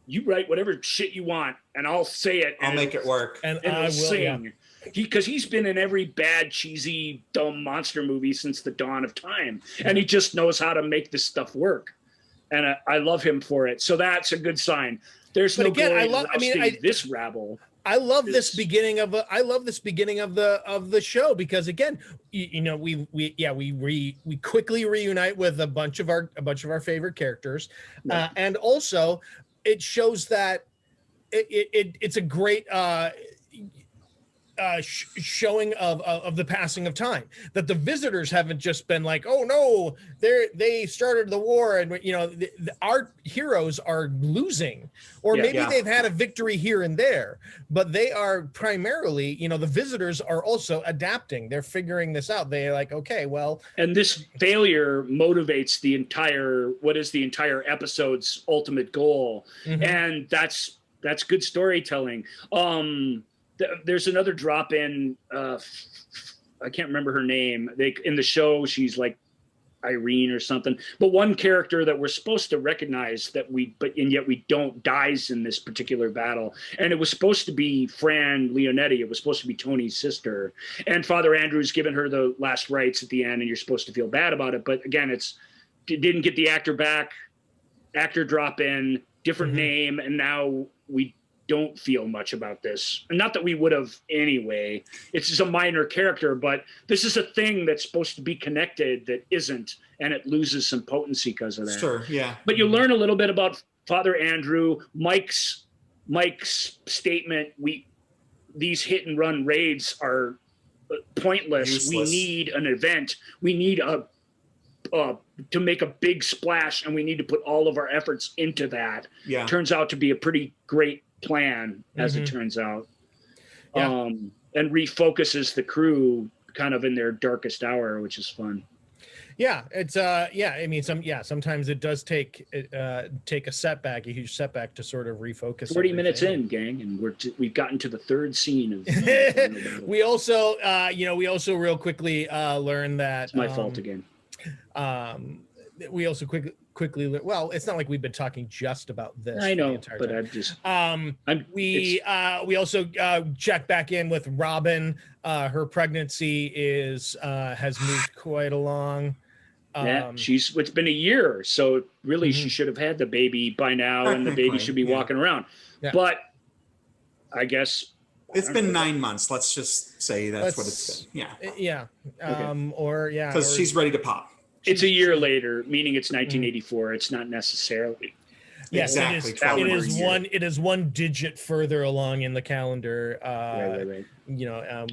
you write whatever shit you want, and I'll say it. I'll make it work, and I will sing. Because he's been in every bad, cheesy, dumb monster movie since the dawn of time, and he just knows how to make this stuff work. And I love him for it. So that's a good sign. There's no glory in this rabble. I love this beginning of the show because again, we quickly reunite with a bunch of our favorite characters, and also it shows that it's a great showing of the passing of time, that the visitors haven't just been like, oh no, they started the war and our heroes are losing, or maybe they've had a victory here and there, but they are primarily, the visitors are also adapting. They're figuring this out. They're like, okay, well, and this failure motivates the entire episode's ultimate goal, and that's good storytelling. There's another drop in. I can't remember her name. In the show, she's like Irene or something. But one character that we're supposed to recognize and yet we don't, dies in this particular battle. And it was supposed to be Fran Leonetti. It was supposed to be Tony's sister. And Father Andrew's given her the last rites at the end, and you're supposed to feel bad about it. But again, it didn't get the actor back. Actor drop in, different name, and now we don't feel much about this. Not that we would have anyway. It's just a minor character, but this is a thing that's supposed to be connected that isn't, and it loses some potency because of that. Sure, yeah. But you learn a little bit about Father Andrew, Mike's statement. These hit and run raids are pointless. Useless. We need an event. We need to make a big splash, and we need to put all of our efforts into that. Yeah. Turns out to be a pretty great plan, as it turns out. And refocuses the crew kind of in their darkest hour, which is fun. Yeah, it's I mean, sometimes it does take a huge setback to sort of refocus. 40 minutes in, gang, and we've gotten to the third scene of we also real quickly learn that it's my fault again. We also quickly. Well, it's not like we've been talking just about this. I know, but time. I'm just. We also checked back in with Robin. Her pregnancy has moved quite along. Yeah, it's been a year, so really she should have had the baby by now, and the baby should be walking around. Yeah. But I guess it's been 9 months. Let's just say that's what it's been. Yeah. Yeah. Okay. Because she's ready to pop. It's a year later, meaning it's 1984. It's not necessarily. Yes, exactly. It is one digit further along in the calendar. Right. You know,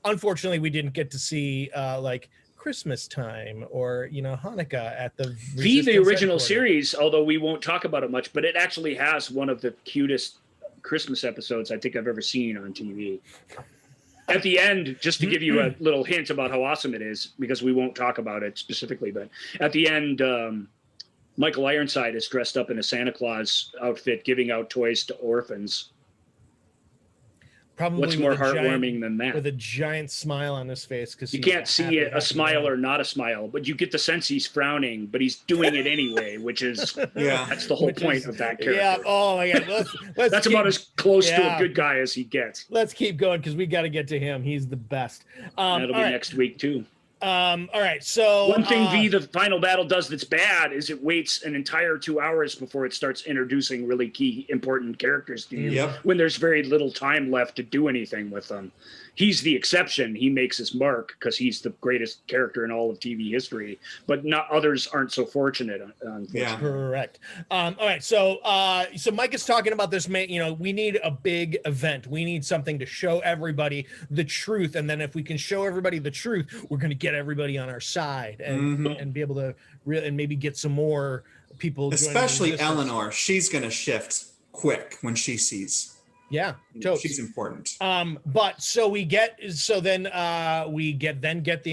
unfortunately we didn't get to see like Christmas time or Hanukkah at the original series, although we won't talk about it much, but it actually has one of the cutest Christmas episodes I think I've ever seen on TV. At the end, just to give you a little hint about how awesome it is, because we won't talk about it specifically, but at the end, Michael Ironside is dressed up in a Santa Claus outfit giving out toys to orphans. Probably what's more heartwarming than that? With a giant smile on his face, because you can't see a smile or not a smile, but you get the sense he's frowning, but he's doing it anyway, which is that's the whole point of that character. Yeah. Oh my God. That's about as close to a good guy as he gets. Let's keep going because we got to get to him. He's the best. That'll be next week too. All right. So one thing the final battle does that's bad is it waits an entire 2 hours before it starts introducing really key important characters to you when there's very little time left to do anything with them. He's the exception. He makes his mark because he's the greatest character in all of TV history, but not others aren't so fortunate. Yeah, correct. All right. So Mike is talking about this, we need a big event. We need something to show everybody the truth. And then if we can show everybody the truth, we're going to get everybody on our side and be able to and maybe get some more people. Especially Eleanor. She's going to shift quick when she sees. Yeah, totally. She's important. But so we get the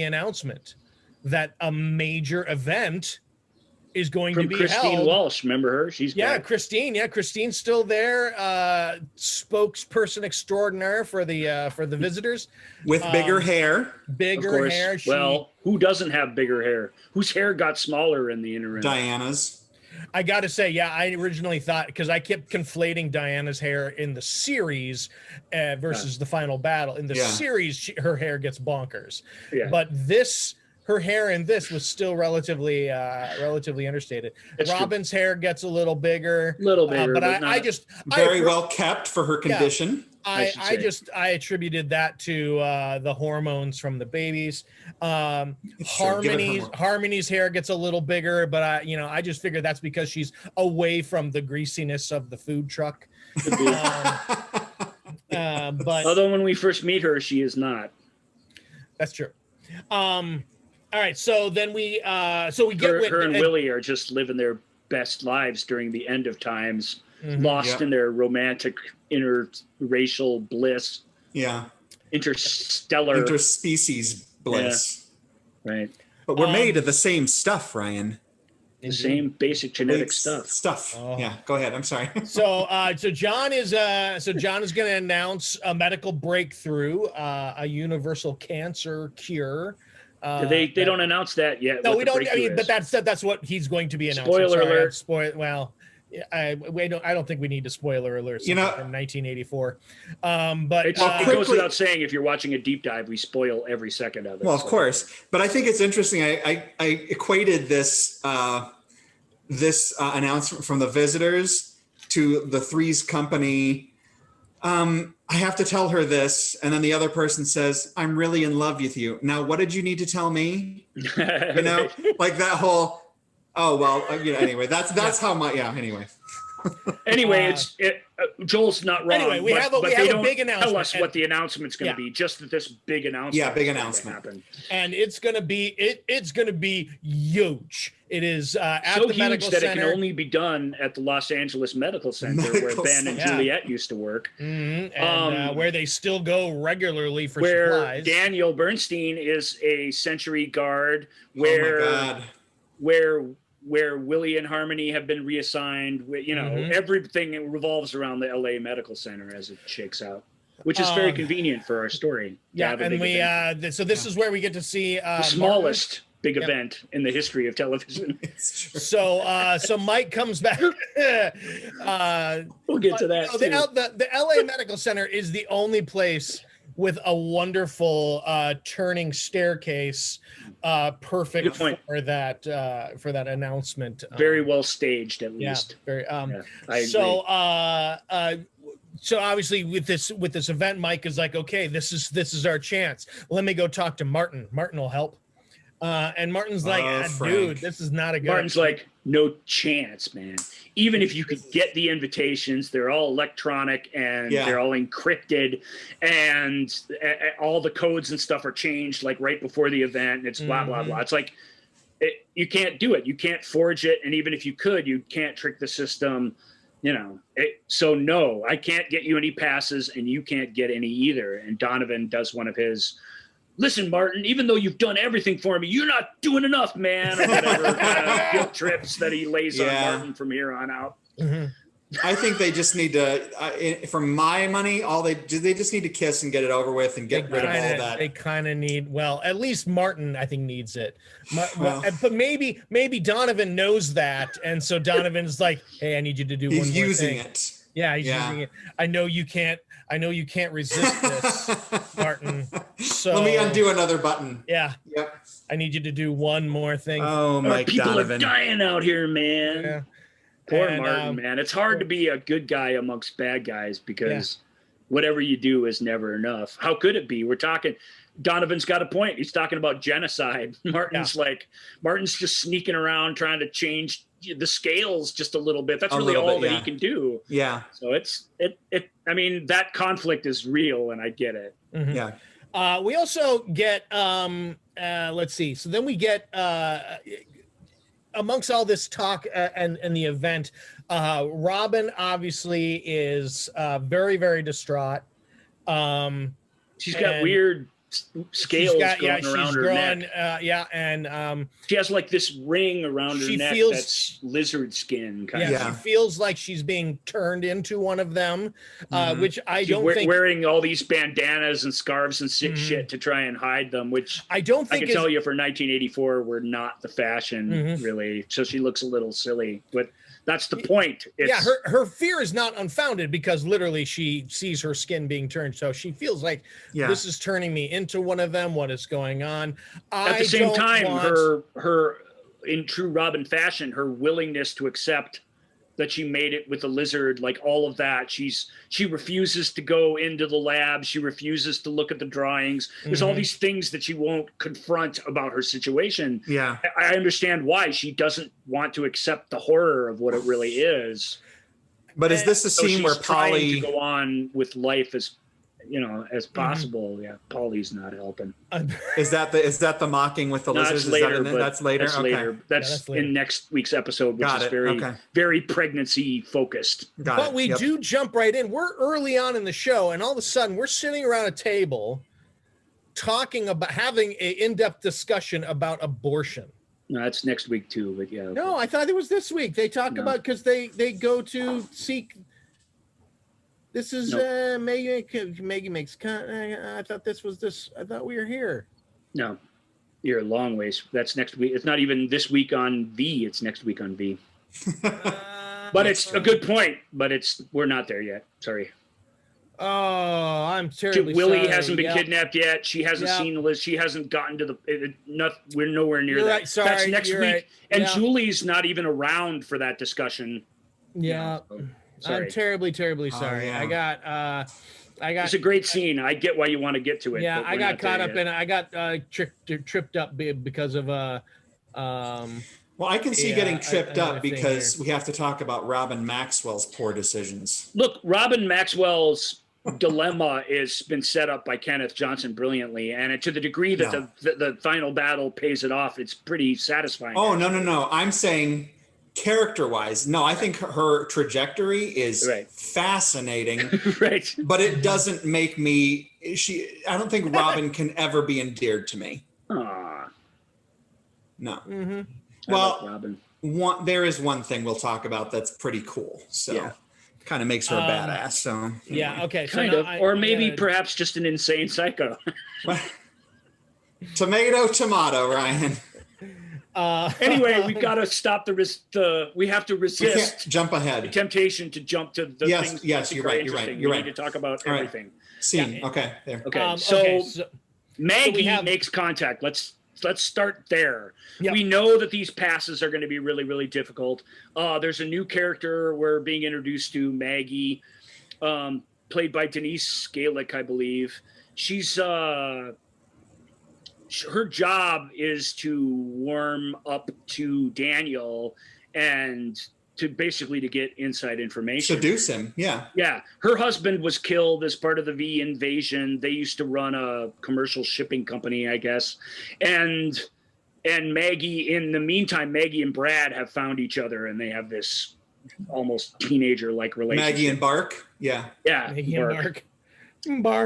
announcement that a major event is going to be Christine held. Walsh. Remember her? She's back. Christine. Yeah, Christine's still there. Spokesperson extraordinaire for the visitors with bigger hair. Bigger hair. Well, who doesn't have bigger hair? Whose hair got smaller in the interim? Diana's. I got to say, I originally thought, because I kept conflating Diana's hair in the series versus the final battle. In the series, her hair gets bonkers. Yeah. But her hair in this was still relatively understated. Robin's hair gets a little bigger. But I just very well kept for her condition. I attributed that to the hormones from the babies. Harmony's hair gets a little bigger, but I just figured that's because she's away from the greasiness of the food truck. But although when we first meet her, she is not. That's true. All right, so then we get her and Willie are just living their best lives during the end of times. Lost in their romantic interracial bliss. Yeah. Interspecies bliss. Yeah. Right. But we're made of the same stuff, Ryan. The same basic genetic stuff. Oh. Yeah, go ahead. I'm sorry. So John is going to announce a medical breakthrough, a universal cancer cure. They don't announce that yet. No, we don't. I mean, but that's what he's going to be announcing. Spoiler alert. Well, I don't think we need to spoiler alert from 1984. But it goes without saying, if you're watching a deep dive, we spoil every second of it. Well, of course, but I think it's interesting. I equated this announcement from the visitors to the Three's Company. I have to tell her this, and then the other person says, "I'm really in love with you." Now, what did you need to tell me? Like that whole. Oh well, anyway, that's how my anyway. Anyway, Joel's not wrong. Anyway, we have a big announcement. Tell us what the announcement's going to be. Just that this big announcement. Yeah, big announcement. Happen. And it's going to be huge. It is at so the huge medical that center. it can only be done at the Los Angeles Medical Center, where Ben and Juliet used to work, and where they still go regularly for where supplies. Daniel Bernstein is a Century Guard. Where Willie and Harmony have been reassigned. Everything revolves around the LA Medical Center as it shakes out, which is very convenient for our story. Yeah, and so this is where we get to see the smallest big event in the history of television. So Mike comes back. We'll get to that. The LA Medical Center is the only place with a wonderful turning staircase, perfect for that announcement. Very well staged, at least. Very. I agree. So obviously with this event, Mike is like, okay, this is our chance. Let me go talk to Martin. Martin will help. And Martin's like, dude, this is not a good. Martin's like, no chance, man. Even if you could get the invitations, they're all electronic and they're all encrypted, and all the codes and stuff are changed like right before the event. And it's blah blah blah. It's like you can't do it. You can't forge it, and even if you could, you can't trick the system. So no, I can't get you any passes, and you can't get any either. And Donovan does one of his, listen, Martin, even though you've done everything for me, you're not doing enough, man. Or whatever guilt trips that he lays on Martin from here on out. Mm-hmm. I think they just need to, for my money, they just need to kiss and get it over with and get rid of all that. They kind of need, at least Martin, I think, needs it. But maybe Donovan knows that, and so Donovan's like, "Hey, I need you to do one more thing." He's using it. Yeah, he's using it. I know you can't resist this, Martin. So let me undo another button. Yeah. Yep. I need you to do one more thing. Oh my! People Donovan. are dying out here, man. Yeah. Poor Martin, man. It's hard to be a good guy amongst bad guys because whatever you do is never enough. How could it be? We're talking, Donovan's got a point. He's talking about genocide. Martin's just sneaking around trying to change the scales just a little bit. That's really all that he can do. Yeah. So I mean, that conflict is real, and I get it. Mm-hmm. Yeah. We also get, let's see. So then we get, amongst all this talk and the event, Robin obviously is very, very distraught. She's got weird scales going around her neck. And she has like this ring around her neck that's lizard skin kind of. She feels like she's being turned into one of them, which she's wearing all these bandanas and scarves and shit to try and hide them, which I don't think I can tell you for 1984 were not the fashion really. So she looks a little silly, but that's the point. Her fear is not unfounded because literally she sees her skin being turned. So she feels like this is turning me into one of them. What is going on? At the same time, her in true Robin fashion, her willingness to accept that she made it with the lizard, like all of that. She refuses to go into the lab. She refuses to look at the drawings. There's all these things that she won't confront about her situation. Yeah. I understand why she doesn't want to accept the horror of what it really is. But is this a scene where Polly to go on with life as possible? Yeah, Polly's not helping. Is that the mocking with the lizards? That's later. That's later. That's in next week's episode, which is very pregnancy focused. But we do jump right in. We're early on in the show, and all of a sudden we're sitting around a table talking about having an in-depth discussion about abortion. No, that's next week too, but yeah. No, I thought it was this week. They talk about because they go to seek. This is Maggie makes. I thought this was this. I thought we were here. No, you're a long ways. That's next week. It's not even this week on V. It's next week on V. But it's a good point. But we're not there yet. Sorry. Oh, I'm terribly Willie sorry. hasn't been kidnapped yet. She hasn't seen the list. She hasn't gotten to the. We're nowhere near that. Right. Sorry, that's next week. Right. And Julie's not even around for that discussion. Yeah. Sorry. I'm terribly sorry. I got. It's a great scene. I get why you want to get to it. Yeah, I got caught up in. I got tripped up because of Well, I can see getting tripped up because we have to talk about Robin Maxwell's poor decisions. Look, Robin Maxwell's dilemma has been set up by Kenneth Johnson brilliantly, and to the degree that the final battle pays it off, it's pretty satisfying. Oh, no. I'm saying character-wise, no, I think her trajectory is fascinating. Right. But it doesn't make me I don't think Robin can ever be endeared to me. Aww. No. Mm-hmm. Well, Robin. there is one thing we'll talk about that's pretty cool. So kind of makes her a badass. So yeah, okay. So kind of. Or maybe perhaps just an insane psycho. Tomato, Ryan. Anyway, we've got to stop we have to resist jump ahead the temptation to jump to the things. Yes, you're right. We need to talk about everything. Scene. Yeah. Okay. There. Okay. So Maggie makes contact. Let's start there. Yep. We know that these passes are going to be really, really difficult. There's a new character we're being introduced to, Maggie, played by Denise Scalick, I believe. She's her job is to warm up to Daniel and to get inside information. Seduce him, yeah. Yeah. Her husband was killed as part of the V invasion. They used to run a commercial shipping company, I guess. And Maggie, in the meantime, Maggie and Brad have found each other, and they have this almost teenager-like relationship. Maggie and Bark? Yeah. Yeah. Maggie and Bark.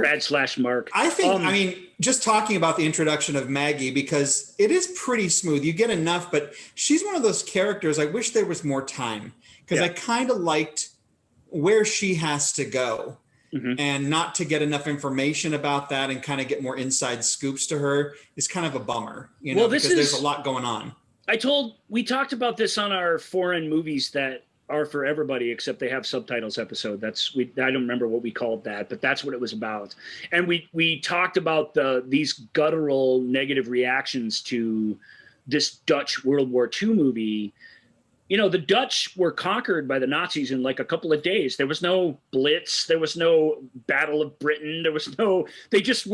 Brad/Mark. I think, just talking about the introduction of Maggie, because it is pretty smooth. You get enough, but she's one of those characters. I wish there was more time, because I kind of liked where she has to go, and not to get enough information about that and kind of get more inside scoops to her is kind of a bummer, because there's a lot going on. We talked about this on our foreign movies that are for everybody except they have subtitles episode. I don't remember what we called that, but that's what it was about. And we talked about these guttural negative reactions to this Dutch World War II movie. The Dutch were conquered by the Nazis in like a couple of days. There was no Blitz. There was no Battle of Britain. They just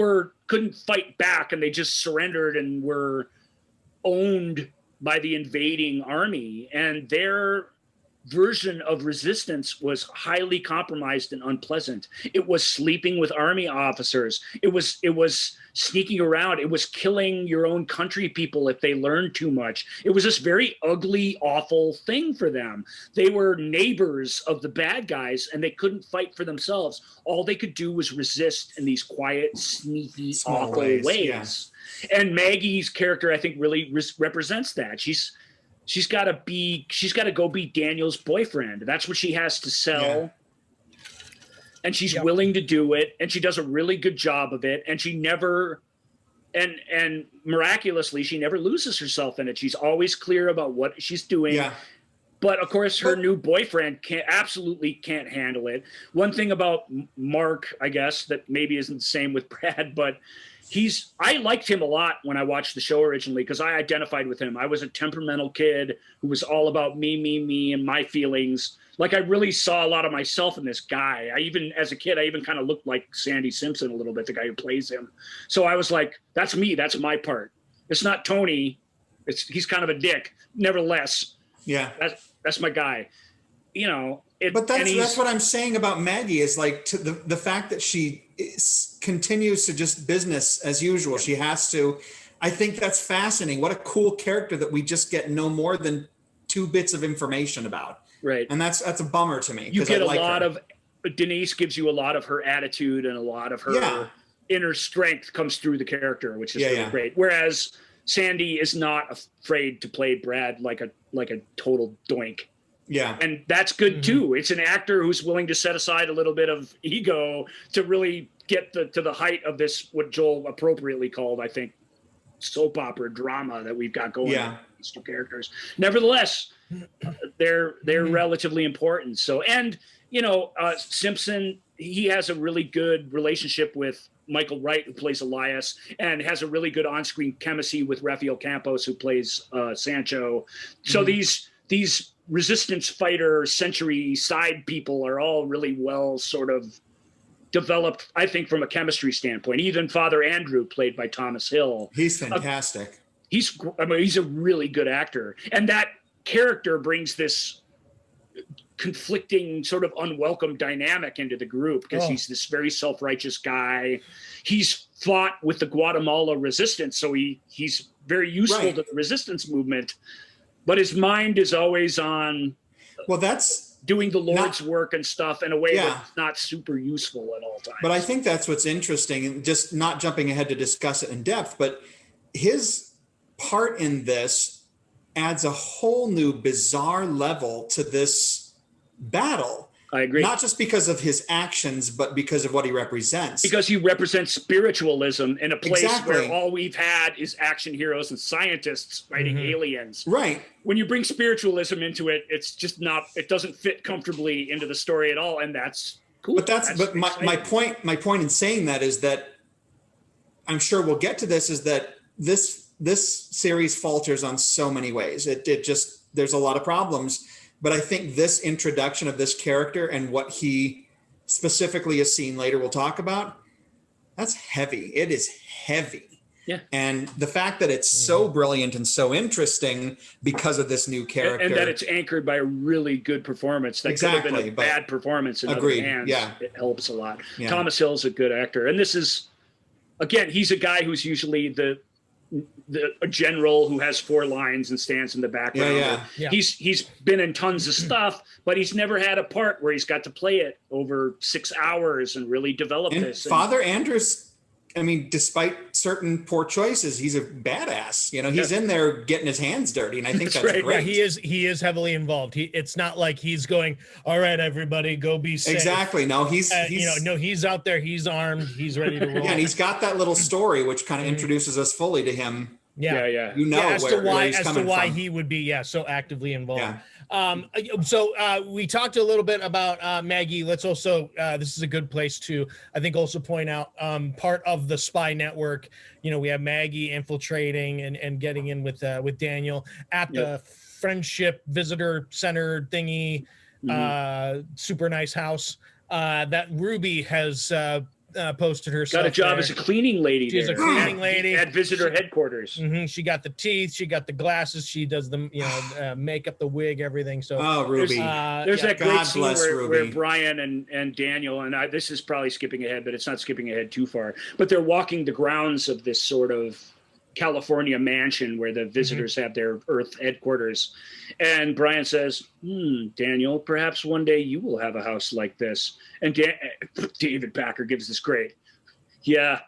couldn't fight back, and they just surrendered and were owned by the invading army. And their version of resistance was highly compromised and unpleasant. It was sleeping with army officers. It was sneaking around. It was killing your own country people if they learned too much. It was this very ugly, awful thing for them. They were neighbors of the bad guys, and they couldn't fight for themselves. All they could do was resist in these quiet, sneaky, awful ways. Yeah. And Maggie's character, I think, really represents that. She's got to go be Daniel's boyfriend. That's what she has to sell. Yeah. And she's willing to do it. And she does a really good job of it. And she never, and miraculously, she never loses herself in it. She's always clear about what she's doing. Yeah. But of course, her new boyfriend absolutely can't handle it. One thing about Mark, I guess, that maybe isn't the same with Brad, but I liked him a lot when I watched the show originally, because I identified with him. I was a temperamental kid who was all about me, and my feelings. Like, I really saw a lot of myself in this guy. As a kid, I even kind of looked like Sandy Simpson a little bit, the guy who plays him. So I was like, that's me. That's my part. It's not Tony. He's kind of a dick. Nevertheless, yeah, that's my guy. But that's what I'm saying about Maggie is like the fact that she continues to just business as usual. She has to. I think that's fascinating. What a cool character that we just get no more than 2 bits of information about. Right. And that's a bummer to me. You get a lot of Denise gives you a lot of her attitude, and a lot of her inner strength comes through the character, which is really great. Whereas Sandy is not afraid to play Brad like a total doink. Yeah. And that's good too. It's an actor who's willing to set aside a little bit of ego to really get to the height of this, what Joel appropriately called, I think, soap opera drama that we've got going on with these 2 characters. Nevertheless, they're relatively important. So, and Simpson, he has a really good relationship with Michael Wright, who plays Elias, and has a really good on-screen chemistry with Rafael Campos, who plays Sancho. So these resistance fighter century side people are all really well sort of developed, I think, from a chemistry standpoint. Even Father Andrew, played by Thomas Hill. He's fantastic. He's a really good actor. And that character brings this conflicting, sort of unwelcome dynamic into the group, because he's this very self-righteous guy. He's fought with the Guatemala resistance, so he's very useful to the resistance movement. But his mind is always on that's doing the Lord's work and stuff in a way that's not super useful at all times. But I think that's what's interesting, and just not jumping ahead to discuss it in depth, but his part in this adds a whole new bizarre level to this battle. I agree. Not just because of his actions, but because of what he represents. Because he represents spiritualism in a place Exactly. where all we've had is action heroes and scientists fighting aliens. Right. When you bring spiritualism into it, it's just not, it doesn't fit comfortably into the story at all. And that's cool. But my point in saying that is that I'm sure we'll get to this, is that this series falters on so many ways. It just, there's a lot of problems. But I think this introduction of this character and what he specifically is seen later, we'll talk about, that's heavy. It is heavy. Yeah. And the fact that it's so brilliant and so interesting because of this new character. And that it's anchored by a really good performance. That could have been a bad performance in other hands. Yeah. It helps a lot. Yeah. Thomas Hill's a good actor. And this is, again, he's a guy who's usually a general who has 4 lines and stands in the background. Yeah. He's been in tons of stuff, but he's never had a part where he's got to play it over 6 hours and really develop this. Father Andrews, I mean, despite certain poor choices, he's a badass. You know, he's in there getting his hands dirty, and I think that's right. great. Yeah, he is heavily involved. It's not like he's going, all right, everybody, go be safe. Exactly. No, he's he's out there, he's armed, he's ready to roll. Yeah, and he's got that little story which kind of introduces us fully to him. Yeah. You know, as to why from. he would be so actively involved. Yeah. So we talked a little bit about Maggie. Let's also this is a good place to, I think, also point out part of the spy network. You know, we have Maggie infiltrating and getting in with Daniel at the friendship visitor center thingy, super nice house that Ruby has posted herself. Got a job there. as a cleaning lady. She's a cleaning lady at visitor headquarters. She got the teeth. She got the glasses. She does the makeup, the wig, everything. So Ruby. There's that great scene where Brian and Daniel, and this is probably skipping ahead, but it's not skipping ahead too far. But they're walking the grounds of this sort of California mansion where the visitors have their Earth headquarters. And Brian says, Daniel, perhaps one day you will have a house like this. And David Packer gives this great, yeah,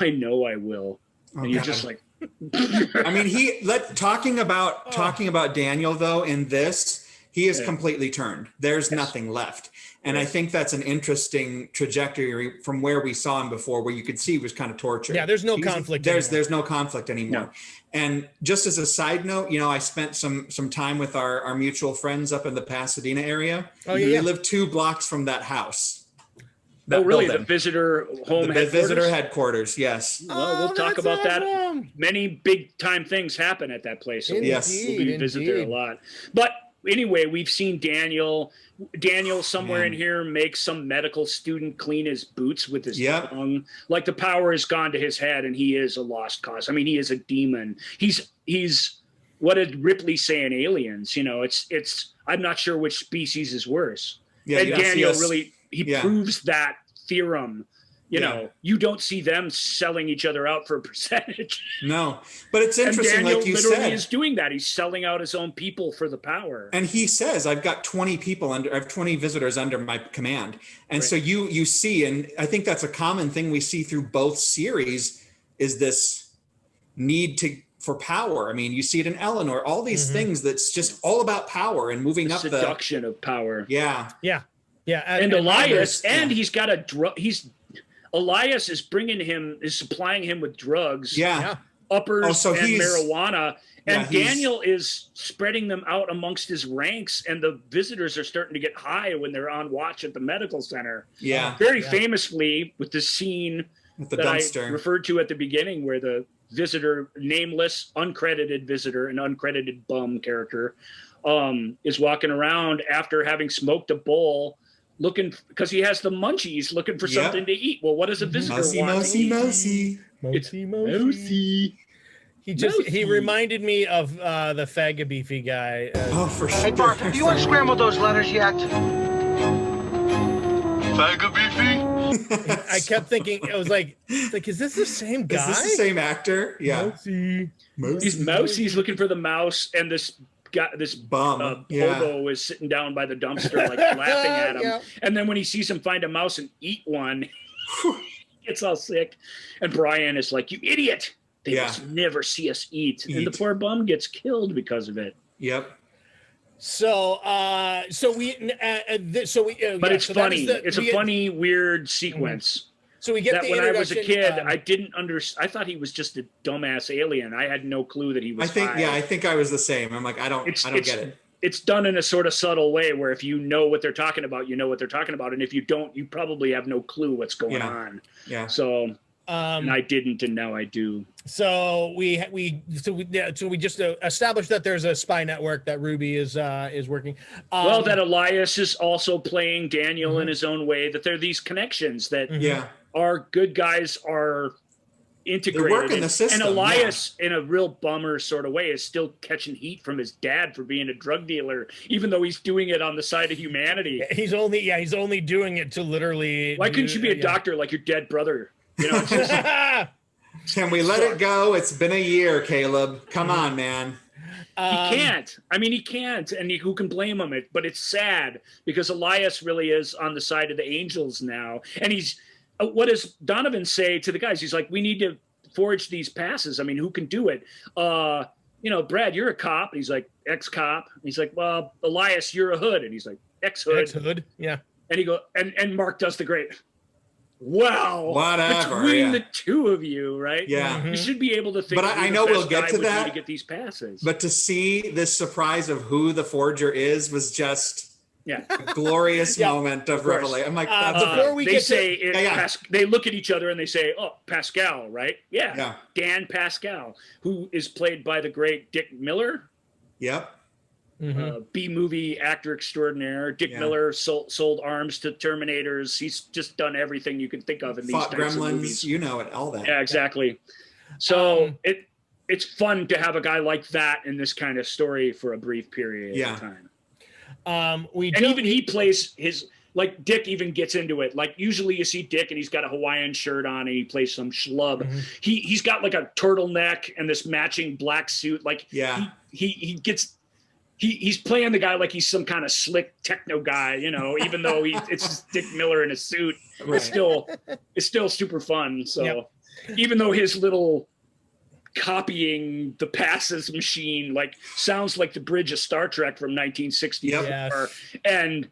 I know I will. And you're just like, I mean, talking about Daniel though, in this, he is completely turned. There's nothing left. And I think that's an interesting trajectory from where we saw him before, where you could see he was kind of tortured. Yeah, there's no conflict. There's no conflict anymore. No. And just as a side note, you know, I spent some time with our mutual friends up in the Pasadena area. Oh, yeah. We live 2 blocks from that house. Really? Building. The visitor home headquarters? Visitor headquarters, yes. Well, we'll talk about that. Many big time things happen at that place. So we'll visit there a lot. But anyway, we've seen Daniel somewhere in here make some medical student clean his boots with his tongue. Like the power has gone to his head and he is a lost cause. I mean, he is a demon. He's what did Ripley say in Aliens? You know, it's I'm not sure which species is worse. Yeah, and Daniel really proves that theorem. You know, you don't see them selling each other out for a percentage. No, but it's interesting. And Daniel like you literally said, is doing that. He's selling out his own people for the power. And he says, "I've got 20 people I have 20 visitors under my command." And so you see, and I think that's a common thing we see through both series, is this need for power. I mean, you see it in Eleanor. All these things that's just all about power and moving up seduction of power. Yeah. And Elias, he's got a drug. Elias is supplying him with drugs, uppers and marijuana, and Daniel is spreading them out amongst his ranks, and the visitors are starting to get high when they're on watch at the medical center. Yeah. Very famously with the scene with the that dumpster I referred to at the beginning where the visitor, nameless, uncredited visitor, an uncredited bum character, is walking around after having smoked a bowl, looking because he has the munchies, looking for something to eat. Well, what does a visitor want? Mousy. He reminded me of the Fagga Beefy guy. For sure. Hey Bart, have you unscrambled those letters yet? Fagga Beefy? I kept thinking, it was like, is this the same guy? Is this the same actor? Yeah. He's Mousy. He's looking for the mouse, and this bum hobo is sitting down by the dumpster, like laughing at him. And then when he sees him find a mouse and eat one, he gets all sick. And Brian is like, "You idiot! They must never see us eat." And the poor bum gets killed because of it. Yep. So, but it's funny. It's a funny, weird sequence. So we get that the when I was a kid, I didn't I thought he was just a dumbass alien. I had no clue that he was. I think I was the same. I'm like, I don't get it. It's done in a sort of subtle way where if you know what they're talking about, you know what they're talking about, and if you don't, you probably have no clue what's going on. Yeah. So. And I didn't, and now I do. So we just established that there's a spy network that Ruby is working. Well, that Elias is also playing Daniel in his own way. That there are these connections that our good guys are integrated. They're working the system. And Elias, in a real bummer sort of way, is still catching heat from his dad for being a drug dealer, even though he's doing it on the side of humanity. He's only doing it to literally. Why couldn't you be a doctor like your dead brother? You know, it's just, can we let it go? It's been a year, Caleb. Come on, man. He can't. I mean, he can't, and who can blame him? But it's sad because Elias really is on the side of the angels now. And he's, what does Donovan say to the guys? He's like, we need to forge these passes. I mean, who can do it? You know, Brad, you're a cop. And he's like, ex-cop. He's like, well, Elias, you're a hood. And he's like, ex-hood. Ex-hood, yeah. And he goes, and Mark does the great. Wow, whatever. Between the two of you, right? Yeah, you should be able to think. But I know we'll get to that. To get these passes. But to see this surprise of who the forger is was just a glorious moment of revelation. I'm like, before we get they look at each other and they say, "Oh, Pascal, right? Yeah, Dan Pascal, who is played by the great Dick Miller." Yep. B-movie actor extraordinaire. Dick Miller sold arms to Terminators. He's just done everything you can think of in these types Gremlins, of movies. You know it, all that. Yeah, exactly. So it's fun to have a guy like that in this kind of story for a brief period of time. He plays his, like Dick even gets into it. Like usually you see Dick and he's got a Hawaiian shirt on and he plays some schlub. He's got like a turtleneck and this matching black suit. Like he's playing the guy like he's some kind of slick techno guy, you know, even though it's just Dick Miller in a suit. Right. It's still super fun. So even though his little copying the passes machine like sounds like the bridge of Star Trek from 1964 and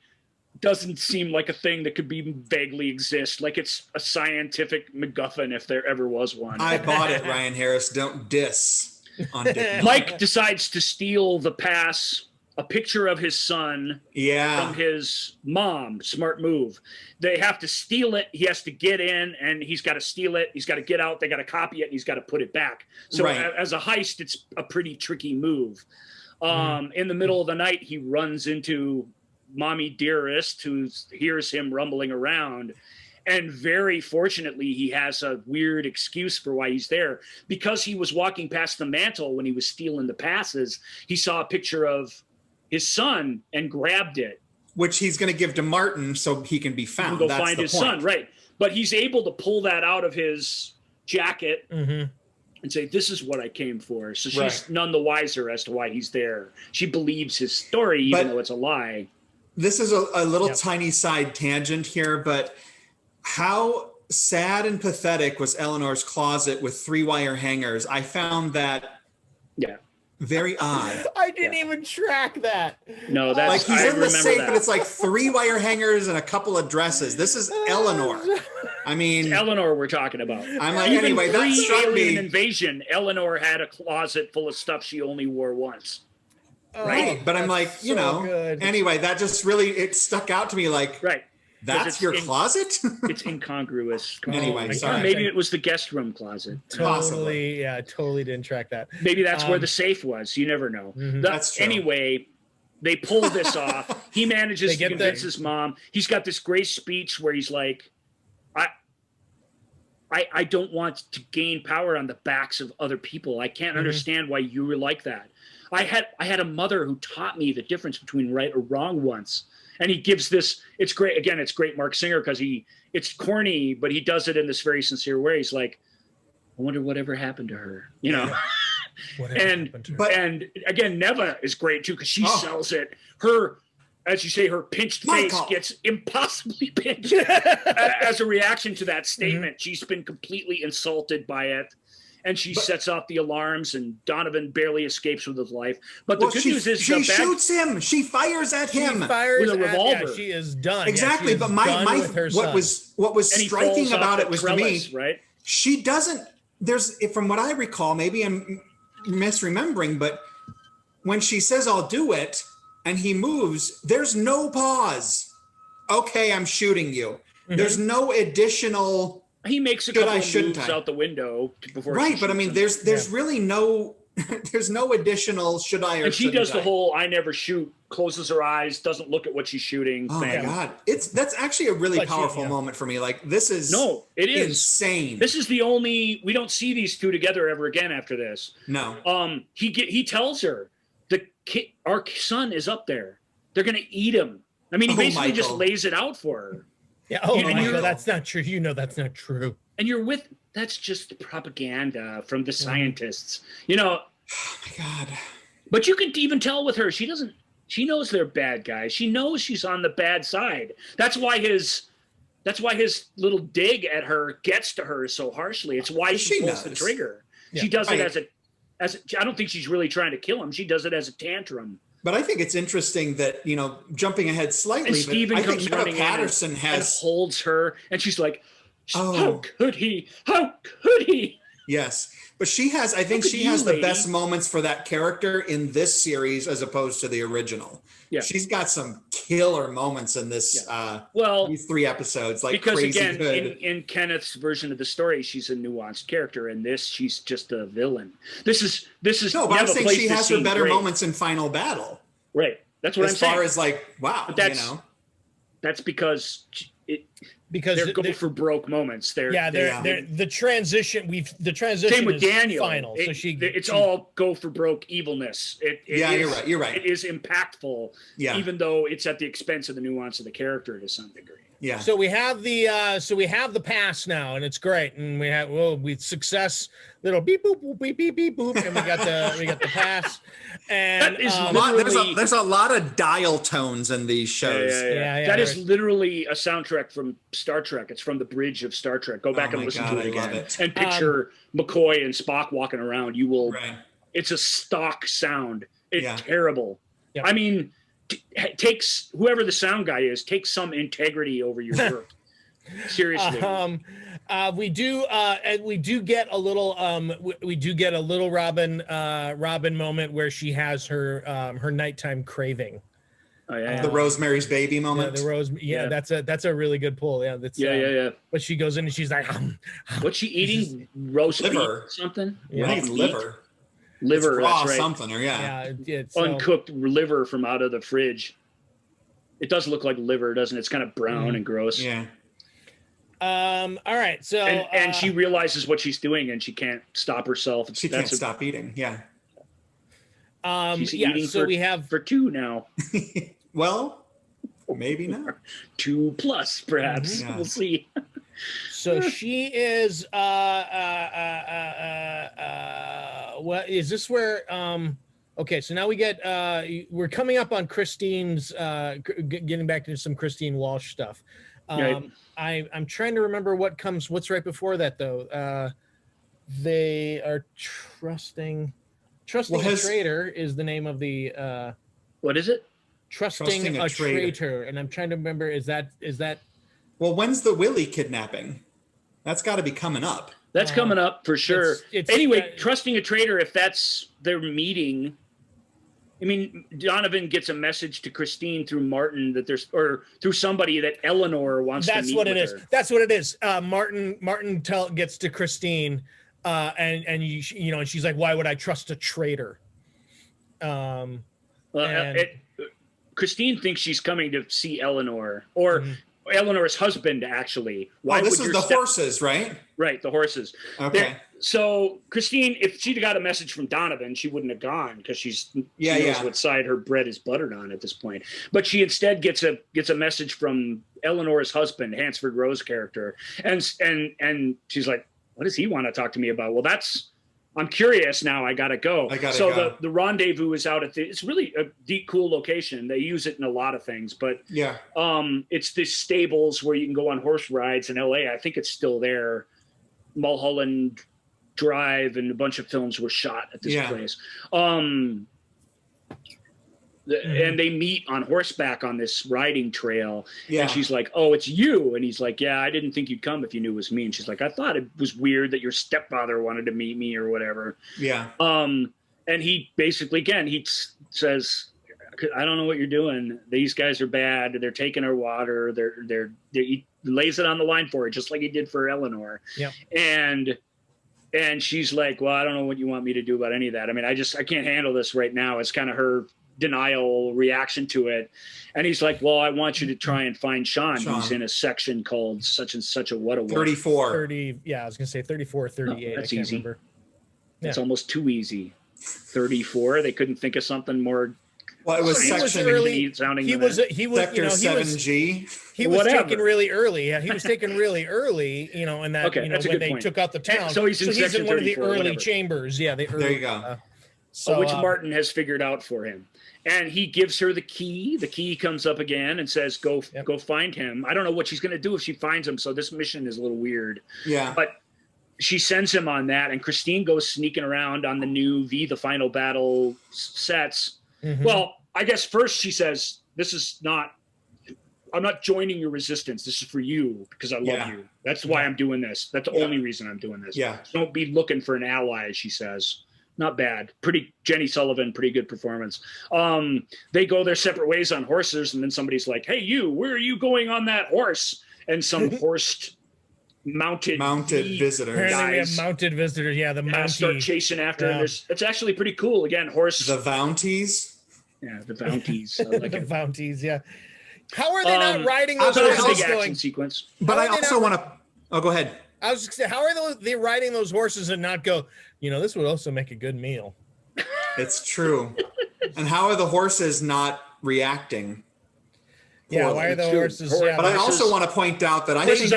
doesn't seem like a thing that could be vaguely exist. Like it's a scientific MacGuffin if there ever was one. I bought it, Ryan Harris. Don't diss. Mike decides to steal the pass, a picture of his son from his mom. Smart move. They have to steal it. He has to get in and he's got to steal it. He's got to get out. They got to copy it and he's got to put it back. So as a heist, it's a pretty tricky move. In the middle of the night, he runs into Mommy Dearest, who hears him rumbling around. And very fortunately, he has a weird excuse for why he's there. Because he was walking past the mantle when he was stealing the passes, he saw a picture of his son and grabbed it. Which he's going to give to Martin so he can be found. Go find his son, right. But he's able to pull that out of his jacket and say, this is what I came for. So she's none the wiser as to why he's there. She believes his story, even though it's a lie. This is a little tiny side tangent here, but how sad and pathetic was Eleanor's closet with 3-wire hangers? I found that very odd. I didn't even track that. No, that's like he's in the safe, but it's like 3-wire hangers and a couple of dresses. This is Eleanor. I mean, it's Eleanor we're talking about. I'm like, even anyway, that struck me. Invasion, Eleanor had a closet full of stuff she only wore once. Right, but I'm like, you know. Good. Anyway, that just really it stuck out to me. Like, that's your closet? It's incongruous. Anyway, sorry. Maybe it was the guest room closet. Totally, totally didn't track that. Maybe that's where the safe was. You never know. That's true. Anyway, they pull this off. He manages to convince his mom. He's got this great speech where he's like, I don't want to gain power on the backs of other people. I can't understand why you were like that. I had a mother who taught me the difference between right or wrong once. And he gives this, it's great. Again, it's great Mark Singer because it's corny, but he does it in this very sincere way. He's like, I wonder whatever happened to her, you know? And again, Neva is great too because she sells it. Her, as you say, her pinched face gets impossibly pinched as a reaction to that statement. She's been completely insulted by it. and she sets off the alarms, and Donovan barely escapes with his life. But the good news is she shoots him. She fires at him with a revolver. Yeah, she is done. Exactly. Yeah, but what was striking about it was, to me, right? She doesn't. There's, from what I recall, maybe I'm misremembering, but when she says "I'll do it" and he moves, there's no pause. Okay, I'm shooting you. There's no additional. He makes a couple of moves out the window before. Right, but I mean, there's really no. There's no additional should I or and she shouldn't does the I. whole I never shoot, closes her eyes, doesn't look at what she's shooting. Oh thing. my God. That's actually a really powerful moment for me. Like, this is it is insane. This is the only, we don't see these two together ever again after this. No. He tells her our son is up there. They're gonna eat him. I mean, he basically just lays it out for her. Yeah. Oh, Michael, that's not true. You know that's not true. And that's just propaganda from the scientists. You know. Oh my God. But you can even tell with her, she knows they're bad guys. She knows she's on the bad side. That's why his little dig at her gets to her so harshly. It's why she pulls the trigger. Yeah. She does it as I don't think she's really trying to kill him. She does it as a tantrum. But I think it's interesting that, jumping ahead slightly, and Steven but I think comes Meta running Patterson in has and holds her, and she's like, how could he? How could he? Yes. But she has the best moments for that character in this series as opposed to the original. Yeah. She's got some killer moments in this these 3 episodes, like because crazy again, good. In Kenneth's version of the story, she's a nuanced character. In this, she's just a villain. This is no, but I'm saying she has her better moments in Final Battle. Right. That's what I'm saying. As far as like, wow, but that's because they're go for broke moments. The transition. Same with is Daniel. Final. It's all go for broke evilness. You're right. It is impactful. Yeah. Even though it's at the expense of the nuance of the character to some degree. Yeah. So we have the past now, and it's great. And we success little beep boop boop beep beep beep boop, and we got the pass. And there's a lot of dial tones in these shows. Yeah. That is literally a soundtrack from Star Trek. It's from the bridge of Star Trek. Go back and listen to it again, and picture McCoy and Spock walking around. You will. Right. It's a stock sound. It's terrible. Yeah. I mean. Takes whoever the sound guy is, take some integrity over your work. Seriously. We do get a little Robin moment where she has her nighttime craving. Oh yeah, the Rosemary's Baby moment. That's a really good pull. Yeah, that's But she goes in and she's like, what's she eating? Roast liver, something? Yeah, liver. Liver, it's raw that's right. Something, or it's uncooked liver from out of the fridge. It does look like liver, doesn't it? It's kind of brown and gross. Yeah. All right. So and she realizes what she's doing, and she can't stop herself. She can't stop eating. Yeah. She's eating for 2 now. Well, maybe not. 2 plus, perhaps. Yeah. We'll see. So she is what is this where okay, so now we get we're coming up on Christine's getting back to some Christine Walsh stuff. I'm trying to remember what's right before that though. They are trusting a traitor is the name of the what is it? Trusting a traitor. And I'm trying to remember, is that well, when's the Willie kidnapping? That's got to be coming up. That's coming up for sure. Anyway, trusting a traitor, if that's their meeting. I mean, Donovan gets a message to Christine through Martin or through somebody that Eleanor wants to meet with her. That's what it is. Martin gets to Christine, and she's like, "Why would I trust a traitor?" Christine thinks she's coming to see Eleanor or Eleanor's husband, actually. This is the horses, right? Right, the horses. Okay. So Christine, if she'd got a message from Donovan, she wouldn't have gone because she knows what side her bread is buttered on at this point. But she instead gets a message from Eleanor's husband, Hansford Rowe's character, and she's like, "What does he want to talk to me about?" Well, I'm curious now. I gotta go. So the rendezvous is out it's really a deep, cool location. They use it in a lot of things, but it's the stables where you can go on horse rides in LA. I think it's still there. Mulholland Drive and a bunch of films were shot at this place. And they meet on horseback on this riding trail. And she's like, oh, it's you. And he's like, yeah, I didn't think you'd come if you knew it was me. And she's like, I thought it was weird that your stepfather wanted to meet me or whatever. Yeah. And he basically, again, he says, I don't know what you're doing. These guys are bad. They're taking our water. He lays it on the line for her, just like he did for Eleanor. Yeah. And she's like, well, I don't know what you want me to do about any of that. I mean, I can't handle this right now. It's kind of her denial reaction to it. And he's like, well, I want you to try and find Sean. He's in a section called such and such a what a 34. 30. Yeah, I was going to say 34 or 38. That's I can't easy. Remember. It's almost too easy. 34. They couldn't think of something more. Well, it was section early. Sounding he was Sector 7G. He was taken really early. Yeah, he was taken really early. You know, and that okay, when they took out the town. So he's in one of the early chambers. Yeah, the early, there you go. Which Martin has figured out for him. And he gives her the key. The key comes up again and says, go find him. I don't know what she's going to do if she finds him. So this mission is a little weird. Yeah. But she sends him on that. And Christine goes sneaking around on the new The Final Battle sets. Mm-hmm. Well, I guess first she says, I'm not joining your resistance. This is for you because I love you. That's why I'm doing this. That's the only reason I'm doing this. Yeah. Don't be looking for an ally, she says. Not bad. Jenny Sullivan, pretty good performance. They go their separate ways on horses, and then somebody's like, hey, you, where are you going on that horse? And some horsed mounted visitor. Apparently we have mounted visitors. Yeah, the Mountie. Start chasing after him. It's actually pretty cool. Again, horse. The Bounties? Yeah, the Bounties. I like the it. Bounties, yeah. How are they not riding those horses? Big action sequence. But I also want to. Oh, go ahead. I was just saying, how are they riding those horses and not go, this would also make a good meal? It's true. And how are the horses not reacting? Yeah, why are the horses? But I also want to point out that I think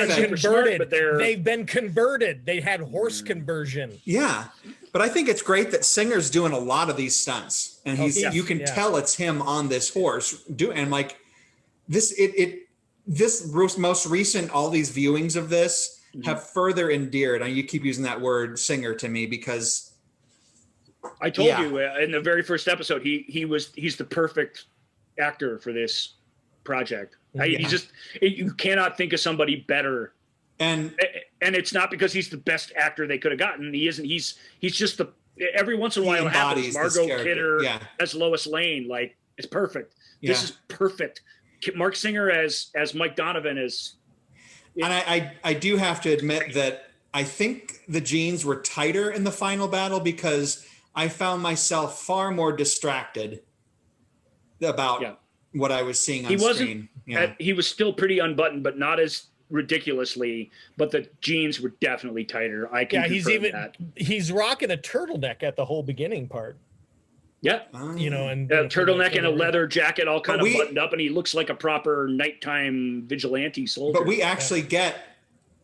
they've been converted. They had horse conversion. Yeah, but I think it's great that Singer's doing a lot of these stunts, and you can tell it's him on this horse. And like this, this most recent, all these viewings of this have further endeared. And you keep using that word Singer to me because I told you in the very first episode, he's the perfect actor for this project. You cannot think of somebody better. And it's not because he's the best actor they could have gotten. He isn't. He's just every once in a while it happens. Margot Kidder as Lois Lane, like it's perfect. Yeah. This is perfect. Mark Singer as Mike Donovan is. And I do have to admit that I think the jeans were tighter in the final battle because I found myself far more distracted about what I was seeing on screen. He was still pretty unbuttoned, but not as ridiculously. But the jeans were definitely tighter. I can confirm that. He's rocking a turtleneck at the whole beginning part. Yeah, and a turtleneck and a leather jacket, all kind of buttoned up, and he looks like a proper nighttime vigilante soldier. But we actually get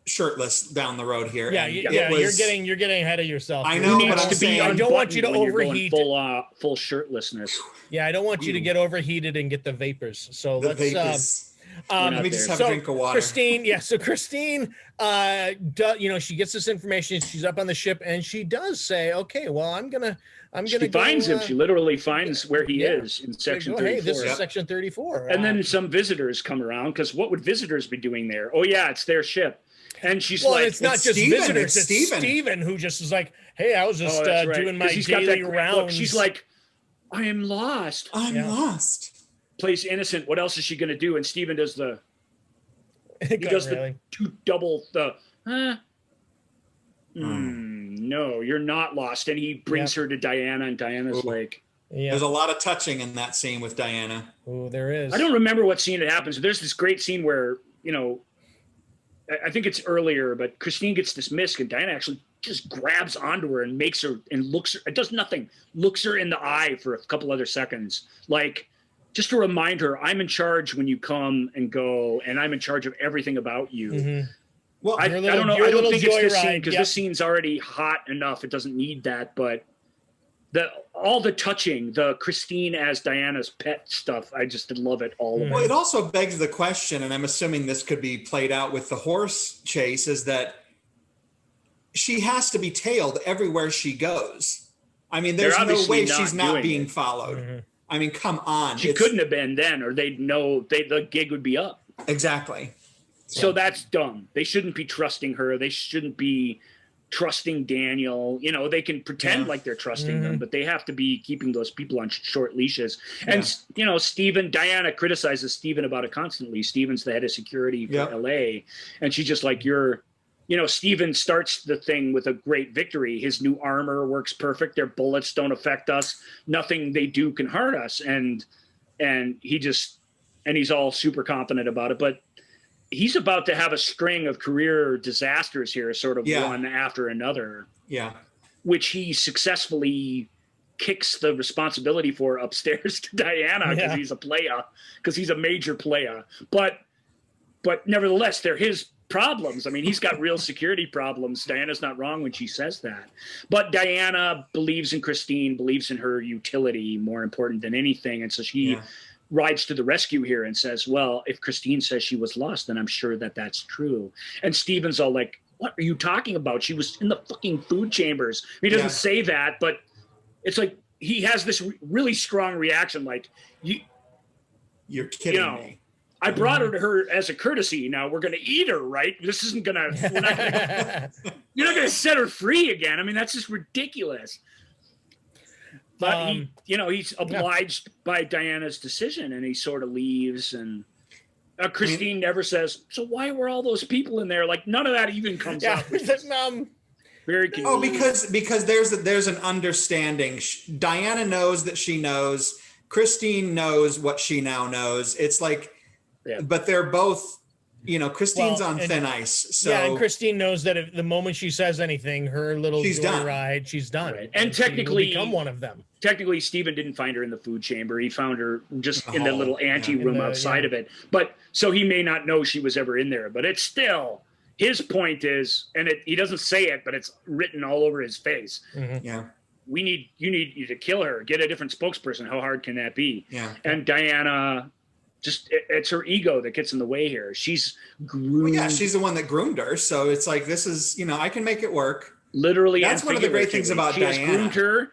shirtless down the road here. Yeah, you're getting ahead of yourself. I know, but I don't want you to overheat. Full shirtlessness. Yeah, I don't want you to get overheated and get the vapors. So let me just have a drink of water. Christine, she gets this information. She's up on the ship, and she does say, "Okay, well, I'm gonna." She finds him. She literally finds where he is in section 34. Hey, this is section 34. And then some visitors come around because what would visitors be doing there? Oh yeah, it's their ship. And she's like, it's not just visitors. It's Steven who just is like, hey, I was just doing my daily rounds. Look, she's like, I am lost. I'm lost. Plays innocent. What else is she going to do? And Steven does the no, you're not lost. And he brings her to Diana, and Diana's like, there's a lot of touching in that scene with Diana. Oh, there is. I don't remember what scene it happens. There's this great scene where, I think it's earlier, but Christine gets dismissed, and Diana actually just grabs onto her and makes her and looks her. It does nothing. Looks her in the eye for a couple other seconds, like just to remind her, I'm in charge when you come and go, and I'm in charge of everything about you. Mm-hmm. Well, I don't know. I don't think it's this scene because this scene's already hot enough. It doesn't need that, but all the touching, the Christine as Diana's pet stuff, I just love it all. Well, it also begs the question, and I'm assuming this could be played out with the horse chase, is that she has to be tailed everywhere she goes. I mean, there's no way she's not being followed. Mm-hmm. I mean, come on. She couldn't have been then, or they'd know the gig would be up. Exactly. So that's dumb. They shouldn't be trusting her. They shouldn't be trusting Daniel. You know, they can pretend like they're trusting them, but they have to be keeping those people on short leashes. And, you know, Diana criticizes Steven about it constantly. Steven's the head of security for LA. And she's just like, Steven starts the thing with a great victory. His new armor works perfect. Their bullets don't affect us. Nothing they do can hurt us. And he's all super confident about it. But he's about to have a string of career disasters here, sort of one after another. Yeah. Which he successfully kicks the responsibility for upstairs to Diana because he's a player, because he's a major player. But nevertheless, they're his problems. I mean, he's got real security problems. Diana's not wrong when she says that. But Diana believes in Christine, believes in her utility more important than anything. And so she rides to the rescue here and says, well, if Christine says she was lost, then I'm sure that that's true. And Steven's all like, what are you talking about? She was in the fucking food chambers. I mean, he doesn't say that, but it's like he has this really strong reaction like, you're kidding me. I brought her to her as a courtesy. Now we're going to eat her, right? This isn't going to, you're not going to set her free again. I mean, that's just ridiculous. But he's obliged by Diana's decision, and he sort of leaves. And Christine never says, so why were all those people in there? Like, none of that even comes up. Very confusing. Oh, because there's an understanding. Diana knows that she knows. Christine knows what she now knows. It's like, but they're both, Christine's on thin ice. So and Christine knows that if the moment she says anything, her little ride, she's done. Right. And technically, become one of them. Technically, Steven didn't find her in the food chamber. He found her just in the little ante room outside of it. But so he may not know she was ever in there. But it's still, his point is, and he doesn't say it, but it's written all over his face. Mm-hmm. Yeah. You need you to kill her. Get a different spokesperson. How hard can that be? Yeah. And Diana, it's her ego that gets in the way here. She's groomed. Well, she's the one that groomed her. So it's like, this is, I can make it work. Literally, that's one of the great things about Diana. She has groomed her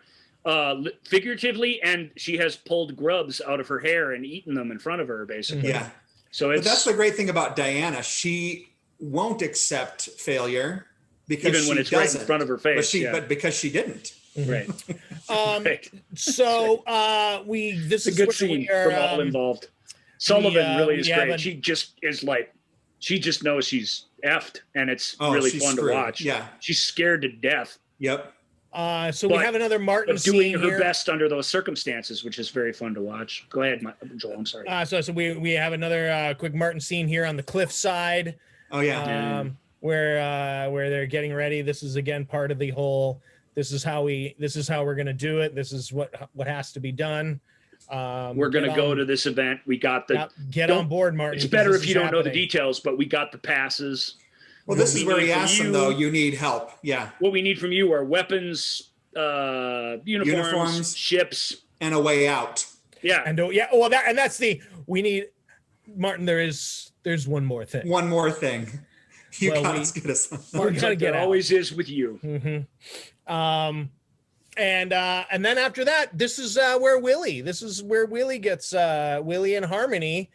figuratively, and she has pulled grubs out of her hair and eaten them in front of her, basically. Yeah. So but that's the great thing about Diana. She won't accept failure because even when it's right in front of her face. But because she didn't. Right. So this is a good scene from all involved. Sullivan really is great. She just knows she's effed, and it's really fun to watch. Yeah. She's scared to death. Yep. So we have another Martin doing scene her best under those circumstances, which is very fun to watch. Go ahead, Joel. I'm sorry. So we have another quick Martin scene here on the cliffside. Oh yeah. Where they're getting ready. This is again part of the whole. This is how we're going to do it. This is what has to be done. We're going to go to this event. We got the get on board, Martin. It's better if you don't know the details, but we got the passes. Well, this is where he asks them, though. You need help. Yeah. What we need from you are weapons, uniforms, ships, and a way out. Yeah. And well, that's the we need. Martin, there's one more thing. One more thing. You gotta get us. There always is with you. Mm-hmm. And then after that, this is where Willie gets Willie and Harmony.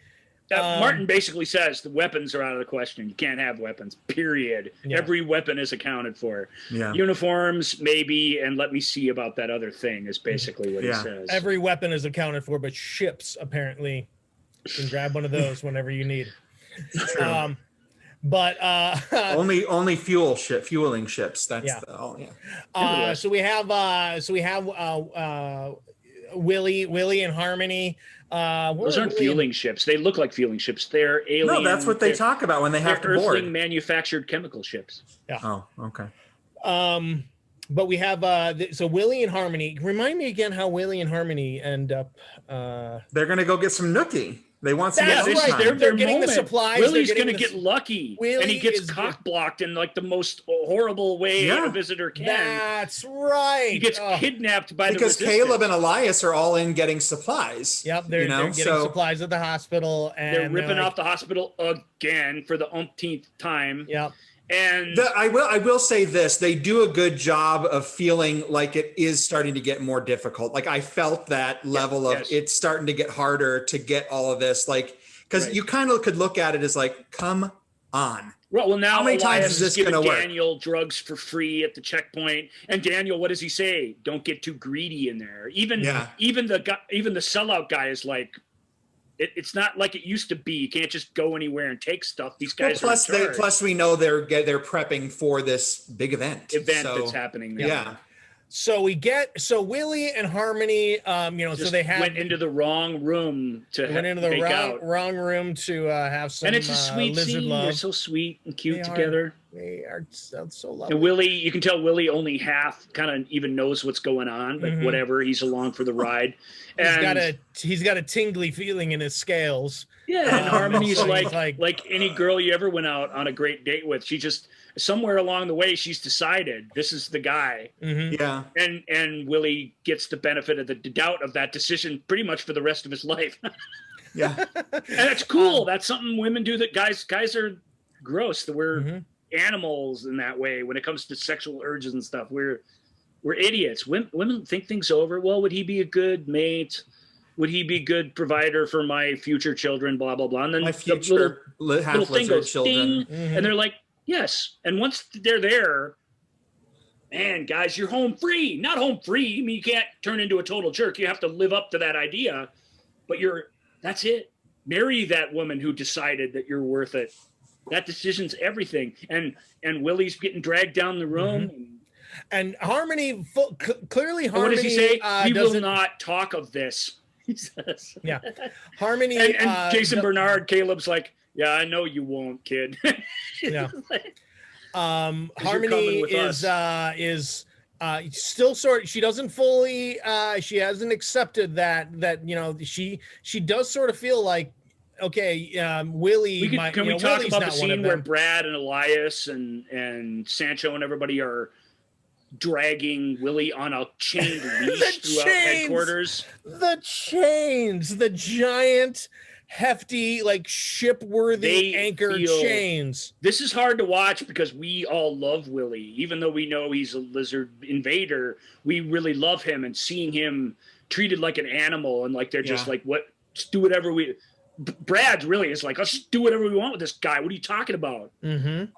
Martin basically says the weapons are out of the question. You can't have weapons, period. Yeah. Every weapon is accounted for. Yeah. Uniforms, maybe, and let me see about that other thing is basically what he says. Every weapon is accounted for, but ships, apparently, you can grab one of those whenever you need. But only fueling ships. That's so we have Willie and Harmony. Those aren't fueling ships. They look like fueling ships. They're alien. No, that's what they talk about when they have to board. Earthling manufactured chemical ships. Yeah. Oh, okay. But we have so Willie and Harmony. Remind me again how Willie and Harmony end up. They're gonna go get some nookie. They want some. That's right. They're getting the supplies. Willie's going to get lucky, and he gets cock blocked in like the most horrible way a visitor can. That's right. He gets kidnapped by because the resistance. Caleb and Elias are all in getting supplies. Yep, they're getting supplies at the hospital, and they're ripping off the hospital again for the umpteenth time. Yep. And I will say this: they do a good job of feeling like it is starting to get more difficult. Like I felt that level of it's starting to get harder to get all of this. Like because you kind of could look at it as like, come on. Well, now how many Elias times is this giving going to work? Daniel drugs for free at the checkpoint, and Daniel, what does he say? Don't get too greedy in there. Even the sellout guy is like, it's not like it used to be. You can't just go anywhere and take stuff. These guys plus we know they're prepping for this big event that's happening there. Yeah. So Willie and Harmony, so they went into the wrong room to wrong room to have some. And it's a sweet scene. Love. They're so sweet and cute together. They are so lovely. And Willie, you can tell Willie only half kind of even knows what's going on, but whatever, he's along for the ride. And he's got a tingly feeling in his scales. Yeah, and Harmony's like any girl you ever went out on a great date with. She just somewhere along the way she's decided this is the guy. Yeah. And Willie gets the benefit of the doubt of that decision pretty much for the rest of his life. Yeah. And it's cool. That's something women do that guys are gross. That we're animals in that way when it comes to sexual urges and stuff. We're idiots. Women think things over. Well, would he be a good mate? Would he be a good provider for my future children? Blah blah blah. And then my future little thing goes children, ding, and they're like, yes. And once they're there, man, guys, you're home free. Not home free. I mean, you can't turn into a total jerk. You have to live up to that idea. But that's it. Marry that woman who decided that you're worth it. That decision's everything. And Willie's getting dragged down the room. And Harmony, clearly Harmony. What does he say? We will not talk of this. He says. Yeah. Harmony. And Jason Bernard, Caleb's like, yeah, I know you won't, kid. Yeah. Harmony is still she doesn't fully, she hasn't accepted that, she does sort of feel like, okay, Willie. Can we talk about the scene where Brad and Elias and Sancho and everybody are dragging Willie on a chain leash throughout headquarters? The chains, the giant, hefty, like ship-worthy anchor chains. This is hard to watch because we all love Willie, even though we know he's a lizard invader. We really love him, and seeing him treated like an animal and like they're just like, what? Just do whatever we. Brad really is like, let's do whatever we want with this guy. What are you talking about? And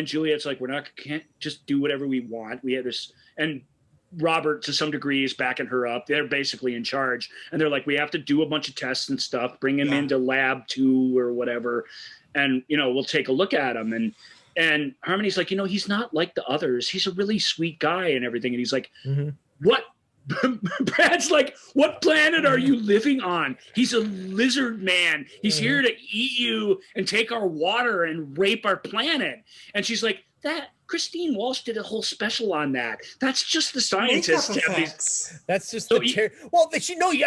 Juliet's like, can't just do whatever we want. We have this, and Robert to some degree is backing her up. They're basically in charge, and they're like, we have to do a bunch of tests and stuff, bring him into lab 2 or whatever, and we'll take a look at him. And Harmony's like, he's not like the others. He's a really sweet guy and everything. And he's like, what? Brad's like, what planet are you living on? He's a lizard man. He's here to eat you and take our water and rape our planet. And she's like, that Christine Walsh did a whole special on that. That's just the scientists. That's just I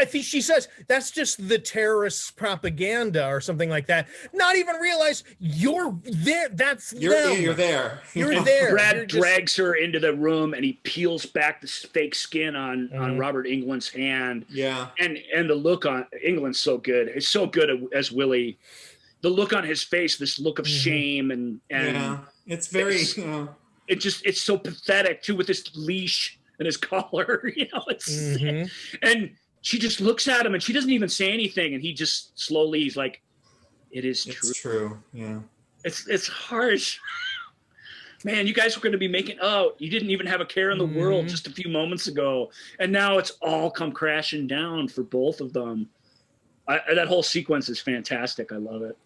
think she says that's just the terrorist propaganda or something like that. Not even realize you're there. You're there. You're there. Brad drags her into the room and he peels back the fake skin on Robert Englund's hand. Yeah. And the look on Englund's so good. It's so good as Willie. The look on his face, this look of shame and it's very it's so pathetic too with this leash and his collar, and she just looks at him and she doesn't even say anything, and he just slowly, he's like, it's true. Yeah. It's harsh. Man, you guys were going to be you didn't even have a care in the world just a few moments ago, and now it's all come crashing down for both of them. That whole sequence is fantastic. I love it.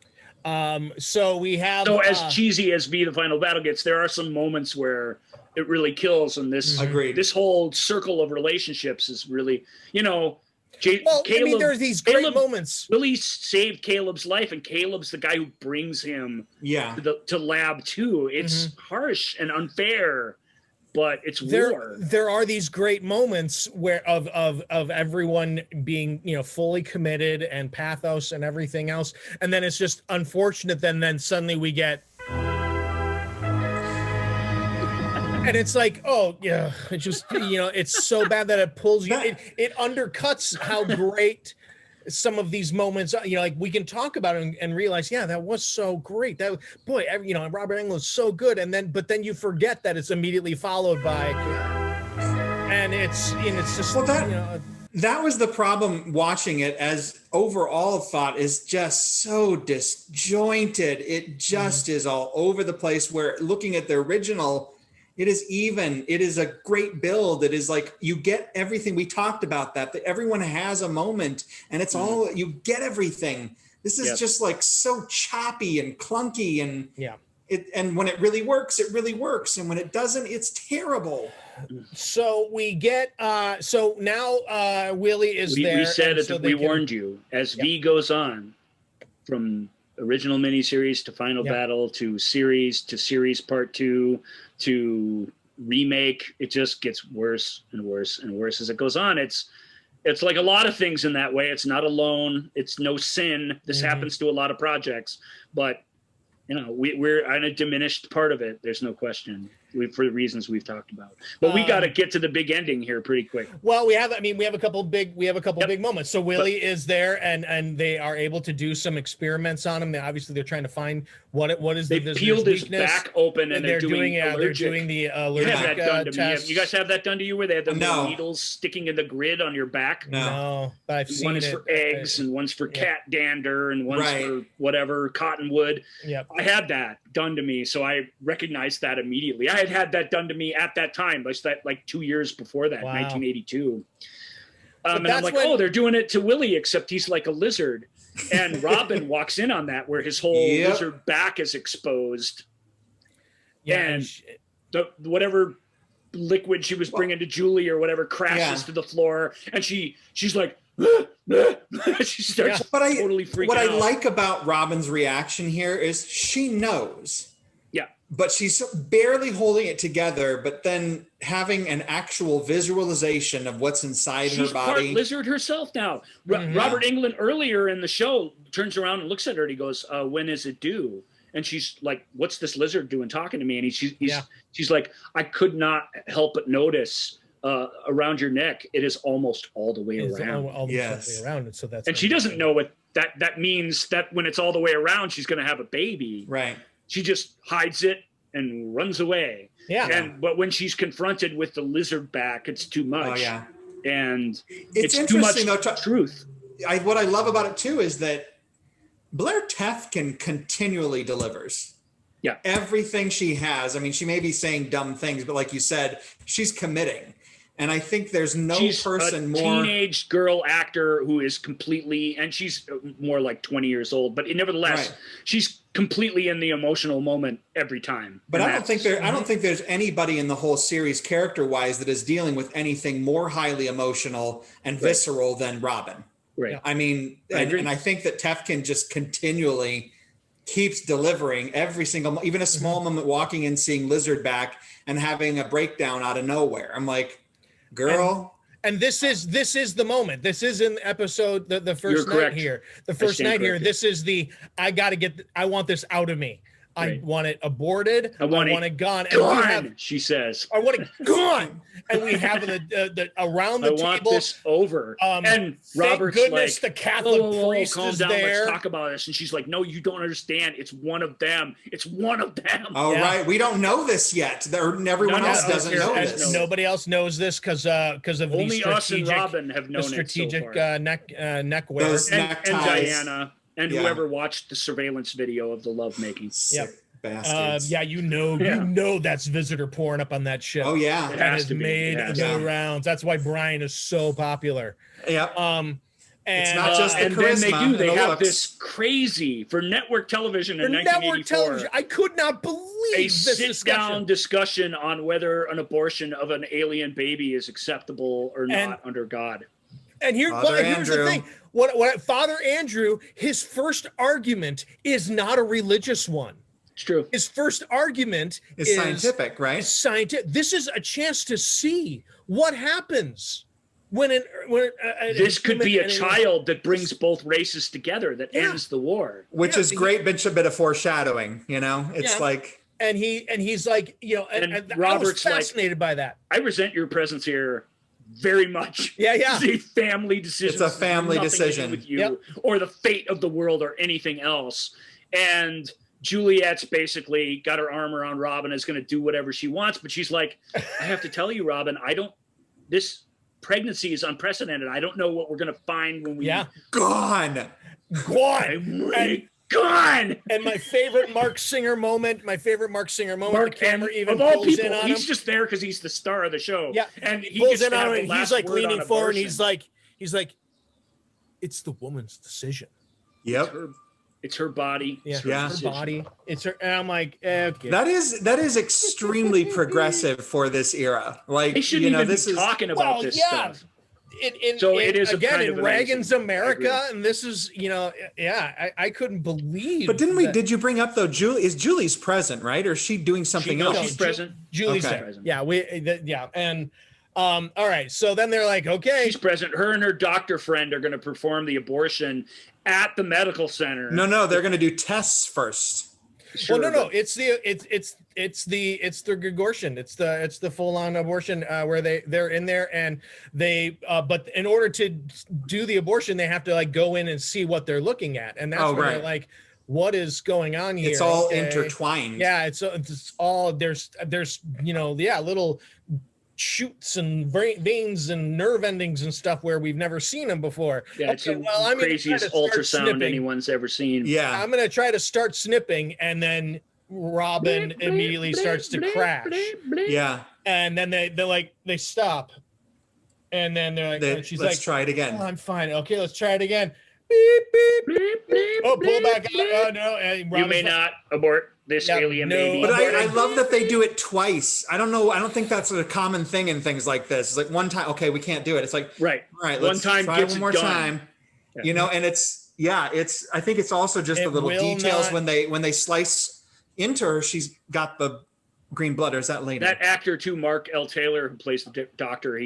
So we have. So as cheesy as V the Final Battle gets, there are some moments where it really kills, and this whole circle of relationships is really, Caleb, there's these great moments. Willie saved Caleb's life, and Caleb's the guy who brings him to lab 2. It's harsh and unfair, but it's war. There are these great moments where of everyone being fully committed and pathos and everything else, and then it's just unfortunate. Then suddenly we get, and it's like, oh yeah, it just it's so bad that it pulls you. It undercuts how great some of these moments, like we can talk about it and realize, yeah, that was so great. That boy, Robert Englund's so good. But then you forget that it's immediately followed by, and it's just, that was the problem watching it, as overall thought is just so disjointed. It just is all over the place, where looking at the original, it is a great build. It is like, you get everything. We talked about that everyone has a moment, and it's all, you get everything. This is just like so choppy and clunky, and and when it really works, it really works. And when it doesn't, it's terrible. So we get so now Willie is there. We said it, we warned you. As V goes on, from original miniseries to final battle to series part 2 to remake, it just gets worse and worse and worse as it goes on. It's like a lot of things in that way. It's not alone. It's no sin. This happens to a lot of projects, but we're on a diminished part of it. There's no question. For the reasons we've talked about, but we got to get to the big ending here pretty quick. Well, we have a couple big moments. So Willie is there, and they are able to do some experiments on him. They're trying to find what is the visitor's peeled his weakness. back open, and they're doing the allergic test. You guys have that done to you, where they have the needles sticking in the grid on your back? No, but I've seen one is for eggs, and one's for cat dander, and one's for whatever, cottonwood. Yep. I had that done to me, so I recognized that immediately. I had that done to me at that time, but like 2 years before that, 1982. And I'm like, they're doing it to Willie, except he's like a lizard. And Robin walks in on that, where his whole lizard back is exposed. And whatever liquid she was bringing to Julie or whatever crashes to the floor, and she's like, she starts totally freaking out. What I like about Robin's reaction here is she knows. Yeah. But she's barely holding it together, but then having an actual visualization of what's inside her body. She's part lizard herself now. Robert Englund earlier in the show turns around and looks at her and he goes, when is it due? And she's like, what's this lizard doing talking to me? And she's like, I could not help but notice around your neck, it is almost all the way around. All the way around. So and she doesn't know what that means, that when it's all the way around, she's going to have a baby. Right. She just hides it and runs away. Yeah. But when she's confronted with the lizard back, it's too much. Oh, yeah. And it's too much truth. What I love about it too is that Blair Tefkin continually delivers. Yeah. Everything she has. I mean, she may be saying dumb things, but like you said, she's committing. And I think there's no person more. She's a teenage girl actor who is completely, and she's more like 20 years old, but nevertheless, she's completely in the emotional moment every time. But I don't think there's anybody in the whole series character-wise that is dealing with anything more highly emotional and visceral than Robin. Right. I mean, and I think that Tefkin just continually keeps delivering every single, even a small moment, walking in, seeing Lizard back and having a breakdown out of nowhere. I'm like, girl. And this is the moment. This is in the episode, the first night here. The first night here. This is I want this out of me. I want it aborted. I want it gone. And she says. I want it gone. And we have the around the table. I want this over. And Robert's goodness, like, the Catholic priest calm is down, there. Let's talk about this. And she's like, no, you don't understand. It's one of them. It's one of them. Oh, right. We don't know this yet. Everyone else doesn't know this. Nobody else knows this because of only the strategic, us and Robin have known strategic it so far. neck wear. And Diana. And whoever watched the surveillance video of the lovemaking. Yep. Bastards. You know that's visitor porn up on that ship. Oh yeah, that has made the rounds. That's why Brian is so popular. Yep. And it's not just the and charisma. Then they have this crazy for network television in 1984. I could not believe this sit-down discussion on whether an abortion of an alien baby is acceptable or not under God. And here's the thing. What Father Andrew, his first argument is not a religious one. It's true. His first argument is scientific, right? Scientific. This is a chance to see what happens when this could be a child that brings both races together, that ends the war. Which is great bit of foreshadowing, It's like, and he's like, and Robert's fascinated by that. I resent your presence here, very much Yeah. is a family decision. It's a family Nothing to do decision. with you or the fate of the world or anything else. And Juliet's basically got her arm around Robin, is going to do whatever she wants, but she's like, I have to tell you, Robin, this pregnancy is unprecedented. I don't know what we're going to find when we gone. And my favorite Mark Singer moment, the camera even of all pulls people, in on he's him. just there because he's the star of the show. Yeah, and he pulls gets in to have on the him. last He's like word leaning on forward, and abortion. he's like, it's the woman's decision. Yep. It's her body. Yeah, Her her body. It's her. And I'm like, okay. That is extremely progressive for this era. Like, They shouldn't even this be is talking about this stuff. It is again in Reagan's America, and this is, I couldn't believe. But did you bring up though? Julie's present, right? Or is she doing something else? She's present. Julie's okay. there. Yeah, and all right. So then they're like, okay, she's present. Her and her doctor friend are going to perform the abortion at the medical center. No, they're going to do tests first. Sure, well, no, it's the Gregortian. It's the full on abortion where they're in there and they but in order to do the abortion they have to like go in and see what they're looking at, and that's where they're like, what is going on here? It's all intertwined. Yeah, it's all there's little shoots and veins and nerve endings and stuff where we've never seen them before. Yeah, it's the craziest ultrasound anyone's ever seen. Yeah, I'm gonna try to start snipping, and then Robin immediately starts to crash. Yeah, and then they stop, and then they're like, she's let's like, try it again. Oh, I'm fine. Okay, let's try it again. Beep, beep, beep, beep. Oh, pull back out. Oh no, and you may not abort this alien baby. But I love that they do it twice. I don't know. I don't think that's a common thing in things like this. It's like one time, okay, we can't do it. It's like, all right, let's try one more time. Yeah. And I think it's also just the little details when they slice into her. She's got the green blood. Or is that later? That actor too, Mark L. Taylor, who plays the doctor,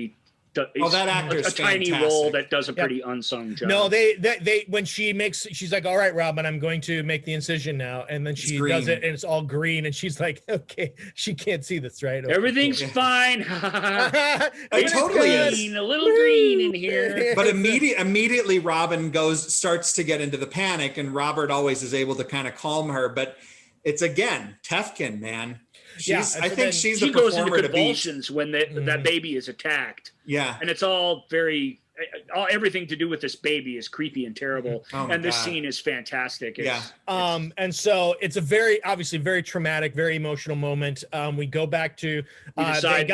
that actor's a tiny role that does a pretty unsung job. No, they when she's like, all right, Robin, I'm going to make the incision now, and then she does it, and it's all green, and she's like, okay, she can't see this, right? Okay, everything's fine. It totally is a little green in here. But immediately Robin starts to get into the panic, and Robert always is able to kind of calm her. But it's again Tefkin, man. I think she's the performer. She goes into convulsions when that baby is attacked. Yeah, and it's all everything to do with this baby is creepy and terrible. And this scene is fantastic. And so it's a obviously very traumatic, very emotional moment. We go back to they decide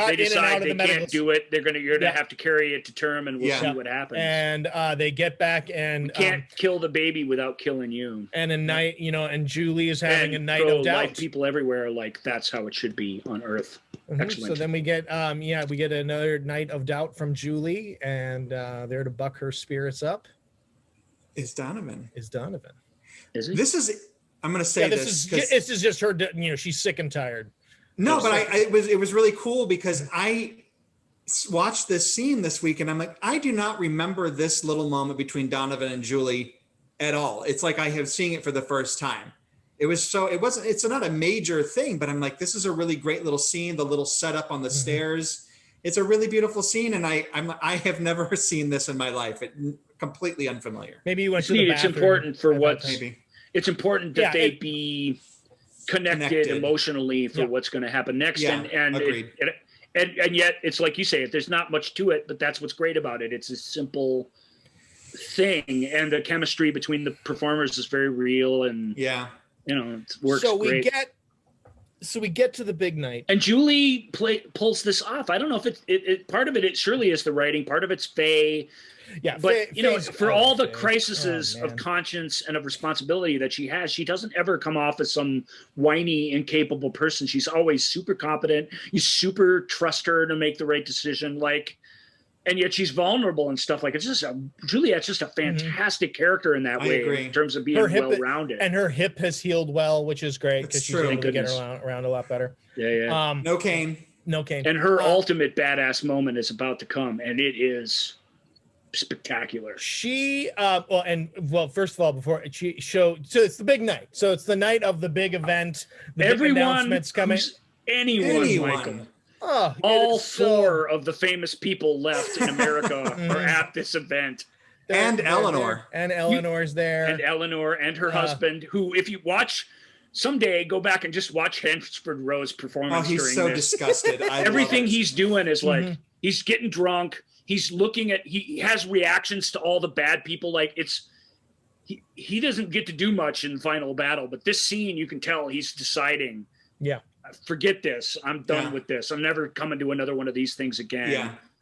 they can't do it. You're gonna have to carry it to term, and we'll see what happens. And they get back and can't kill the baby without killing you. And a night, and Julie is having a night of doubt. People everywhere are like, that's how it should be on Earth. Excellent. So then we get another night of doubt from Julie, and there to buck her spirits up is Donovan. Is he? This is, I'm going to say this is just her. She's sick and tired. No, but it was really cool because I watched this scene this week, and I'm like, I do not remember this little moment between Donovan and Julie at all. It's like I have seen it for the first time. It's not a major thing, but I'm like, this is a really great little scene. The little setup on the stairs. It's a really beautiful scene. And I have never seen this in my life. Completely unfamiliar. Maybe you went to the bathroom. It's important that they be connected emotionally for what's going to happen next. Yeah, and yet it's like you say, there's not much to it, but that's what's great about it. It's a simple thing. And the chemistry between the performers is very real. And it works great. So we get to the big night, and Julie pulls this off. I don't know if it part of it surely is the writing, part of it's Faye. Yeah, but for all the crises of conscience and of responsibility that she has, she doesn't ever come off as some whiny, incapable person. She's always super competent. You super trust her to make the right decision. And yet she's vulnerable and stuff. Juliet's just a fantastic character in that way, in terms of being well-rounded. And her hip has healed well, which is great because she's able to get around a lot better. Yeah. No cane. And her ultimate badass moment is about to come, and it is spectacular. She first of all, before she showed, so it's the big night. So it's the night of the big event. The big announcements coming. Anyone, Michael. Oh, all four of the famous people left in America are Mhm. at this event. And Eleanor. And Eleanor's there. And Eleanor and her husband, who, if you watch someday, go back and just watch Hansford Rowe's performance. Oh, he's during so this. disgusted. Everything he's doing is like Mhm. he's getting drunk. He's looking at. He has reactions to all the bad people. Like it's. He doesn't get to do much in the final battle, but this scene you can tell he's deciding. Yeah. Forget this. I'm done with this. I'm never coming to another one of these things again.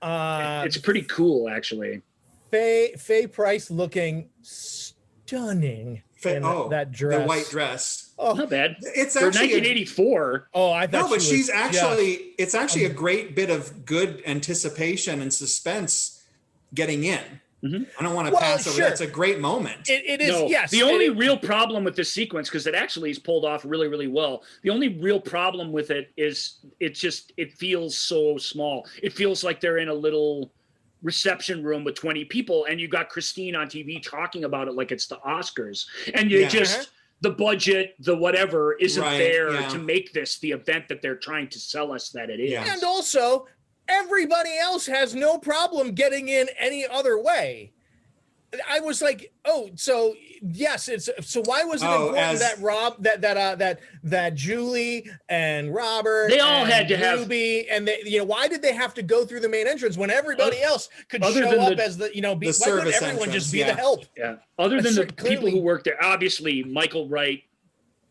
Yeah. It's pretty cool, actually. Faye Price looking stunning in that dress. The white dress. Oh, not bad. It's For actually 1984. I thought no, but she's actually. Just, it's actually a great bit of good anticipation and suspense getting in. Mm-hmm. I don't want to pass over. Sure. That's a great moment. It is. No, yes. The only real problem with this sequence, because it actually is pulled off really, really well. The only real problem with it is it feels so small. It feels like they're in a little reception room with 20 people, and you got Christine on TV talking about it like it's the Oscars, and you just the budget, the whatever isn't there to make this the event that they're trying to sell us that it is. And also, everybody else has no problem getting in any other way. I was like, so yes, it's so why was it important that Julie and Robert they all had to Ruby and they, why did they have to go through the main entrance when everybody else could show up as the why couldn't everyone just be the help? Yeah. Other than the people who work there, obviously Michael Wright,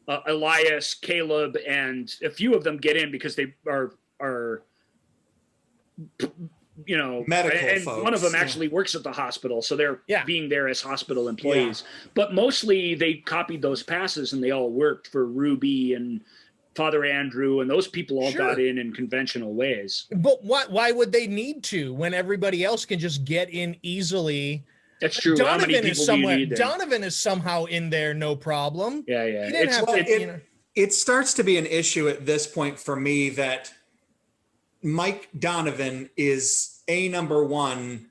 Elias, Caleb, and a few of them get in because they are medical and folks, one of them actually works at the hospital, so they're being there as hospital employees. Yeah. But mostly they copied those passes and they all worked for Ruby and Father Andrew, and those people all got in conventional ways. But why would they need to when everybody else can just get in easily? That's true. Donovan How many people do you need there? Donovan is somehow in there, no problem. Yeah, yeah. He didn't have to, it starts to be an issue at this point for me that Mike Donovan is number one,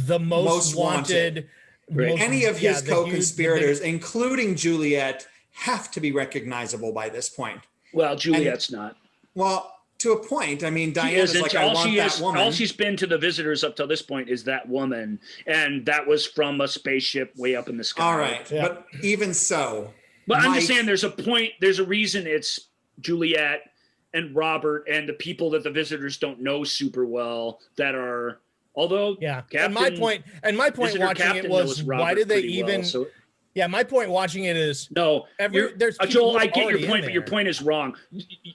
the most wanted. Any of his co-conspirators, including Juliet, have to be recognizable by this point. Well, Juliet's not. Well, to a point. I mean, Diana's like, I want that woman. All she's been to the visitors up till this point is that woman, and that was from a spaceship way up in the sky. All right, but even so. But I'm just saying there's a point, there's a reason it's Juliet and Robert and the people that the visitors don't know super well that are, although and my point watching it was why did they even my point watching it is there's Joel, I get your point, but your point is wrong.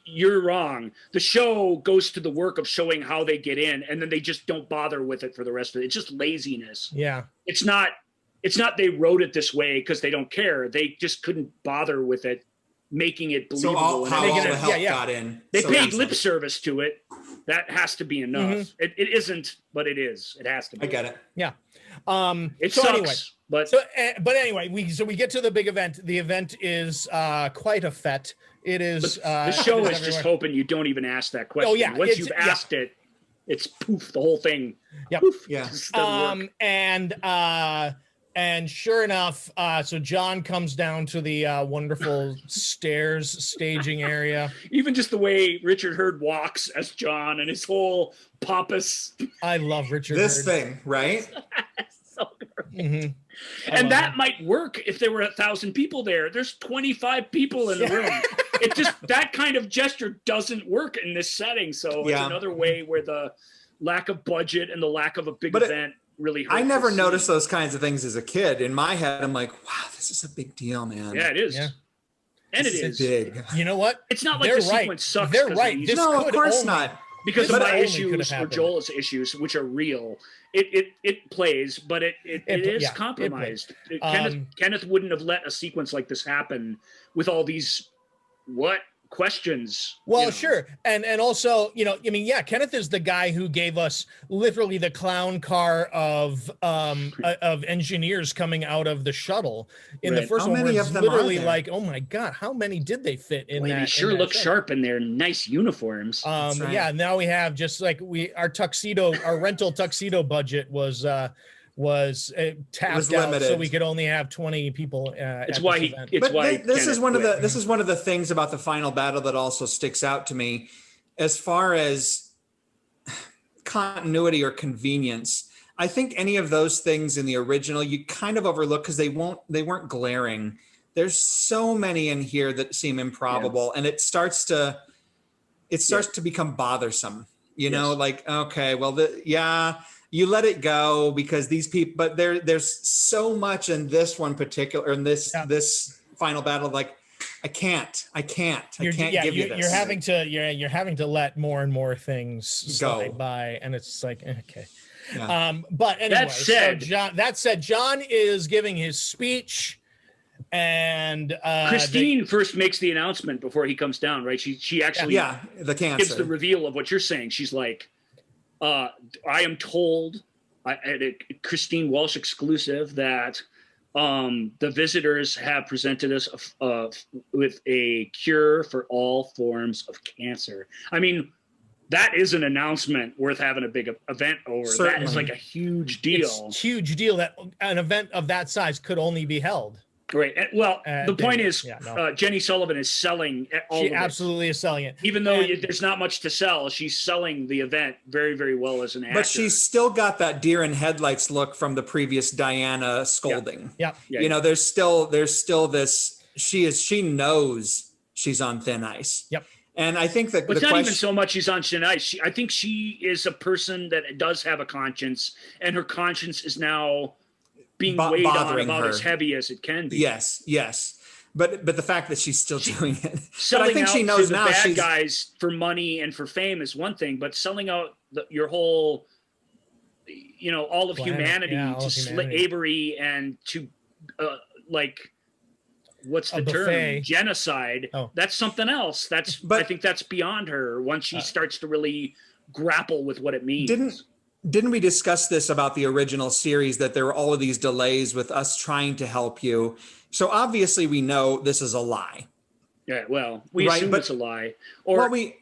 You're wrong. The show goes to the work of showing how they get in, and then they just don't bother with it for the rest of it. It's just laziness. Yeah. It's not they wrote it this way because they don't care. They just couldn't bother with it, making it believable. So how all the help got in. They paid lip service to it. That has to be enough. Mm-hmm. It isn't, but it is. It has to be. I get it. Yeah. It so sucks, anyway, but anyway, we get to the big event. The event is quite a fete. It is. The show is just hoping you don't even ask that question. Oh yeah. Once you've asked it, it's poof. The whole thing. Yeah. Poof. Yeah. And sure enough, so John comes down to the wonderful stairs staging area. Even just the way Richard Hurd walks as John and his whole pompous. I love Richard This Hurd. thing, right? So great. Mm-hmm. And that might work if there were 1,000 people there. There's 25 people in the room. It just, that kind of gesture doesn't work in this setting. So it's another way where the lack of budget and the lack of a big event really hurt. I never noticed those kinds of things as a kid. In my head, I'm like, wow, this is a big deal, man. Yeah, it is. Yeah. And it is big. You know what? It's not like the sequence sucks. They're right. No, of course not. Because of my issues or Joel's issues, which are real, it plays, but it is compromised. Kenneth wouldn't have let a sequence like this happen with all these questions. Well, sure. And also, Kenneth is the guy who gave us literally the clown car of engineers coming out of the shuttle in the first one. Where it's literally like, oh my God, how many did they fit in that? They sure look sharp in their nice uniforms. Yeah, now we have just like our rental tuxedo budget was tapped out, so we could only have 20 people. This is one of the things about the final battle that also sticks out to me, as far as continuity or convenience. I think any of those things in the original you kind of overlook because they weren't glaring. There's so many in here that seem improbable, and it starts to become bothersome. You know, like, okay, well, you let it go because these people, but there's so much in this one particular, in this final battle, like, I can't give you this. You're having to let more and more things slide by, and it's like, okay. Yeah. But anyway, that said, John is giving his speech, and Christine first makes the announcement before he comes down, right? She actually the cancer gives the reveal of what you're saying. She's like, I am told at a Christine Walsh exclusive that the visitors have presented us with a cure for all forms of cancer. I mean, that is an announcement worth having a big event over. Certainly. That is like a huge deal. It's a huge deal that an event of that size could only be held. Right. Well, the point is, Jenny Sullivan is selling all of it. She absolutely is selling it. Even though there's not much to sell, she's selling the event very, very well as an actor. But she's still got that deer in headlights look from the previous Diana scolding. Yeah. You know, there's still this. She knows she's on thin ice. Yep. And I think that it's not even so much she's on thin ice. I think she is a person that does have a conscience, and her conscience is now being weighed on about as heavy as it can be. Yes. But the fact that she's still doing it. Selling but I think out she knows to the now bad guys for money and for fame is one thing, but selling out your whole, all of humanity to slavery and to what's the term? Genocide. Oh. That's something else. I think that's beyond her once she starts to really grapple with what it means. Didn't we discuss this about the original series, that there were all of these delays with us trying to help you? So obviously we know this is a lie. Yeah, well, we assume it's a lie.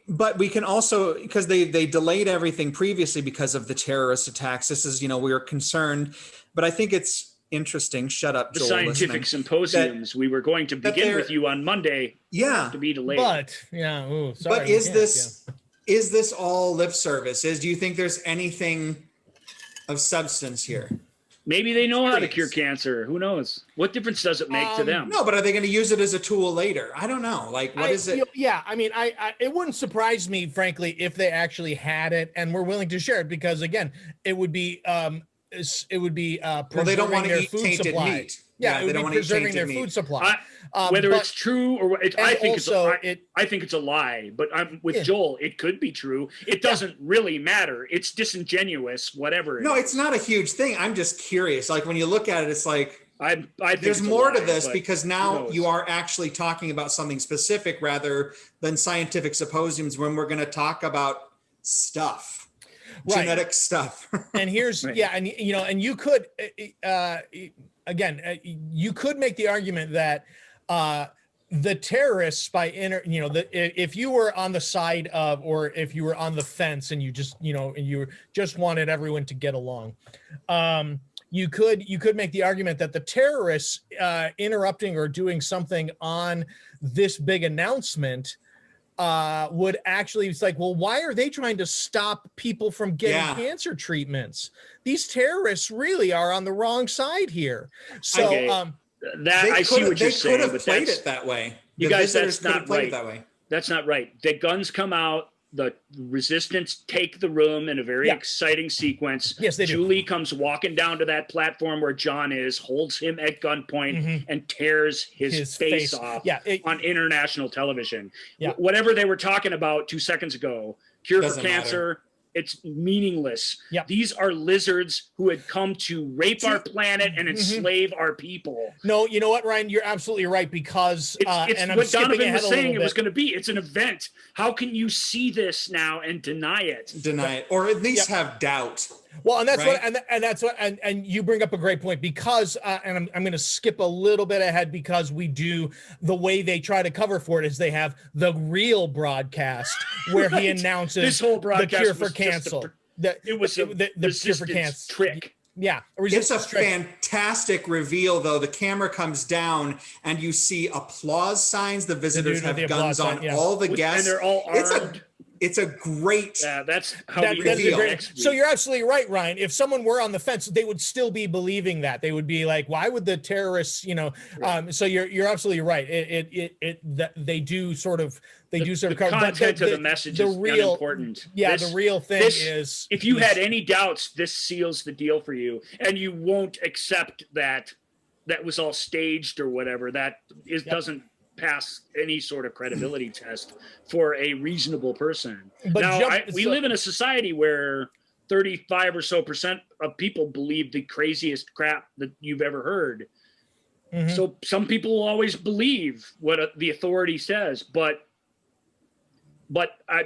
But we can also, because they delayed everything previously because of the terrorist attacks. This is, we were concerned, but I think it's interesting. Shut up, Joel. The scientific symposiums we were going to begin with you on Monday. Yeah, to be delayed. But sorry, but is this all lip service? Do you think there's anything of substance here? Maybe they know how to cure cancer. Who knows? What difference does it make to them? No, but are they going to use it as a tool later? I don't know. Like, what is it? Yeah, I mean, it wouldn't surprise me, frankly, if they actually had it and were willing to share it, because again, it would be they don't want to eat tainted meat. Yeah, it would be preserving their food supply. Whether it's true or I think it's a lie. But I'm with Joel. It could be true. It doesn't really matter. It's disingenuous. Whatever. No, it's not a huge thing. I'm just curious. Like, when you look at it, it's like I think there's more to this, because now you are actually talking about something specific rather than scientific symposiums when we're going to talk about stuff. Genetic stuff. And here's and you could you could make the argument that the terrorists if you were on the side of, or if you were on the fence and you just wanted everyone to get along, you could make the argument that the terrorists interrupting or doing something on this big announcement would actually, it's like, well, why are they trying to stop people from getting cancer treatments? These terrorists really are on the wrong side here. So I see what you're saying. They could have played it that way. You guys, that's not right. That's not right. The guns come out. The resistance take the room in a very exciting sequence. Yes, they do. Julie comes walking down to that platform where John is, holds him at gunpoint, and tears his face off on international television. Yeah. Whatever they were talking about 2 seconds ago, cure for cancer, it's meaningless. Yep. These are lizards who had come to rape our planet and enslave our people. No, you know what, Ryan? You're absolutely right, because it's what Donovan was saying it was going to be. It's an event. How can you see this now and deny it? Or at least have doubt. Well, and that's and you bring up a great point, because and I'm going to skip a little bit ahead, because we do, the way they try to cover for it is they have the real broadcast where he announces this whole broadcast the cure for cancer. It was the cure for cancer trick. Yeah, it's a fantastic reveal, though. The camera comes down and you see applause signs. The visitors have guns on. All the guests, and they're all armed. it's a great. Yeah, that's how That, we that's a reveal. great. So you're absolutely right, Ryan. If someone were on the fence, they would still be believing that. They would be like, "Why would the terrorists?" So you're absolutely right. They do sort of the cover, content of the message is unimportant. Yeah, the real thing is, if you had any doubts, this seals the deal for you, and you won't accept that was all staged or whatever. Doesn't pass any sort of credibility test for a reasonable person. But we live in a society where 35% or so of people believe the craziest crap that you've ever heard. Mm-hmm. So some people will always believe what the authority says, but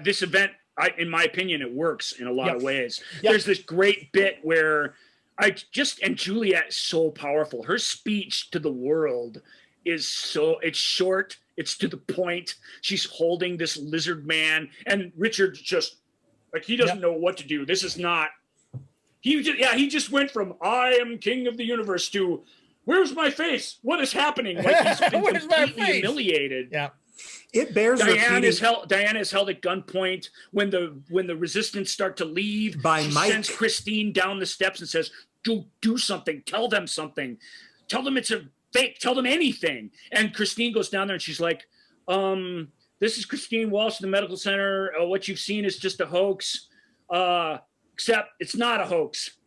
this event, in my opinion, it works in a lot of ways. There's this great bit where and Juliet is so powerful. Her speech to the world it's short, it's to the point. She's holding this lizard man, and Richard's just like, he doesn't know what to do. This is not, he just went from "I am king of the universe" to "Where's my face? What is happening?" Like he's been completely humiliated. Yeah. It bears Diana is held at gunpoint when the resistance start to leave. She sends Christine down the steps and says, do something. Tell them something. Tell them it's a fake. Tell them anything. And Christine goes down there and she's like, "This is Christine Walsh, the medical center. What you've seen is just a hoax. Except it's not a hoax."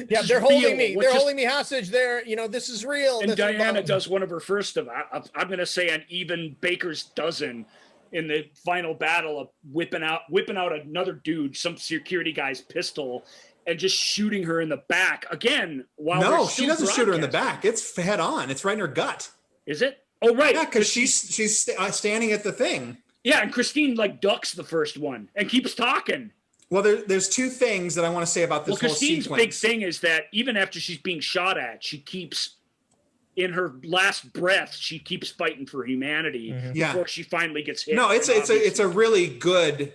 Yeah, they're holding me. They're holding me hostage. This is real. And Diana does one of her first of, I'm going to say, an even baker's dozen in the final battle of whipping out another dude, some security guy's pistol, and just shooting her in the back again. No, she doesn't shoot her in the back. It's head on. It's right in her gut. Is it? Oh, right. Yeah, because she's standing at the thing. Yeah, and Christine ducks the first one and keeps talking. Well, there's two things that I want to say about this whole Christine's sequence. big thing is that even after she's being shot at, she keeps, in her last breath, she keeps fighting for humanity before she finally gets hit. No, it's a really good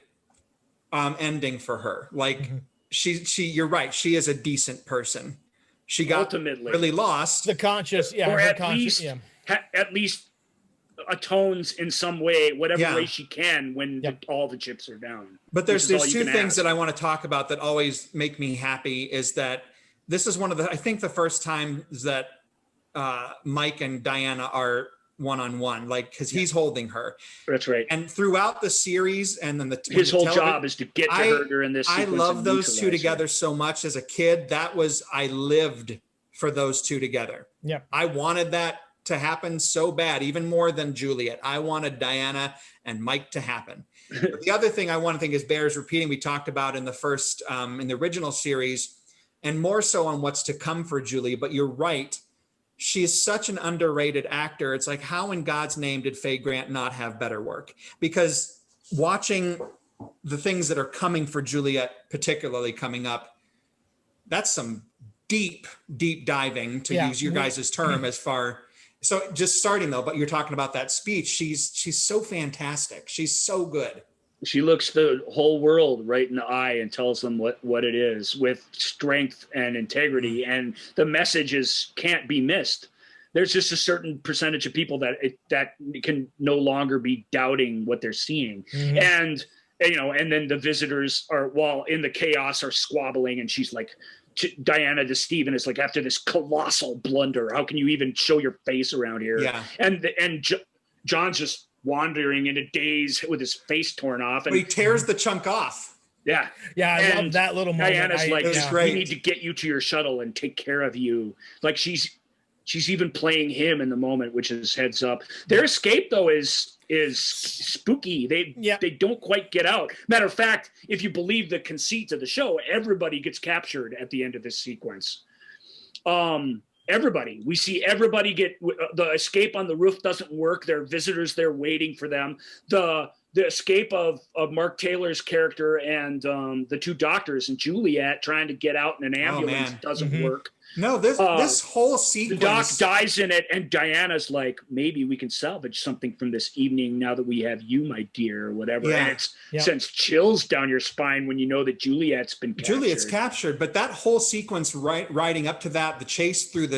ending for her. Like you're right. She is a decent person. She got ultimately really lost the conscious, or at least atones in some way, whatever way she can when all the chips are down. But there's two things that I want to talk about that always make me happy is that this is one of the, I think the first time that Mike and Diana are one-on-one, because he's holding her. That's right. And throughout the series and then his whole job is to get to her during this sequence. I love those two together so much as a kid. I lived for those two together. Yeah. I wanted that to happen so bad, even more than Juliet. I wanted Diana and Mike to happen. But the other thing I want to think is bears repeating. We talked about in the first, in the original series, and more so on what's to come for Julie. But you're right. She is such an underrated actor. It's like, how in God's name did Faye Grant not have better work? Because watching the things that are coming for Juliet, particularly coming up, that's some deep diving, to use your guys' term, as far. So just starting though, but you're talking about that speech. She's so fantastic. She's so good. She looks the whole world right in the eye and tells them what it is with strength and integrity. And the messages can't be missed. There's just a certain percentage of people that can no longer be doubting what they're seeing. Mm-hmm. And then the visitors are, while in the chaos, are squabbling, and she's like, Diana to Steven is like, after this colossal blunder, how can you even show your face around here? Yeah. And John's just wandering in a daze with his face torn off. And he tears the chunk off. Yeah. Yeah. I love that little moment. Diana's like, we need to get you to your shuttle and take care of you. Like she's even playing him in the moment, which is heads up. Their escape though is spooky. They don't quite get out. Matter of fact, if you believe the conceit of the show, everybody gets captured at the end of this sequence. Everybody. We see everybody get the escape on the roof doesn't work. There are visitors there waiting for them. The escape of Mark Taylor's character and the two doctors and Juliet trying to get out in an ambulance doesn't work. No, this whole sequence. The doc dies in it, and Diana's like, maybe we can salvage something from this evening now that we have you, my dear, or whatever. Yeah. And it sends chills down your spine when you know that Juliet's been captured. Juliet's captured, but that whole sequence riding up to that, the chase through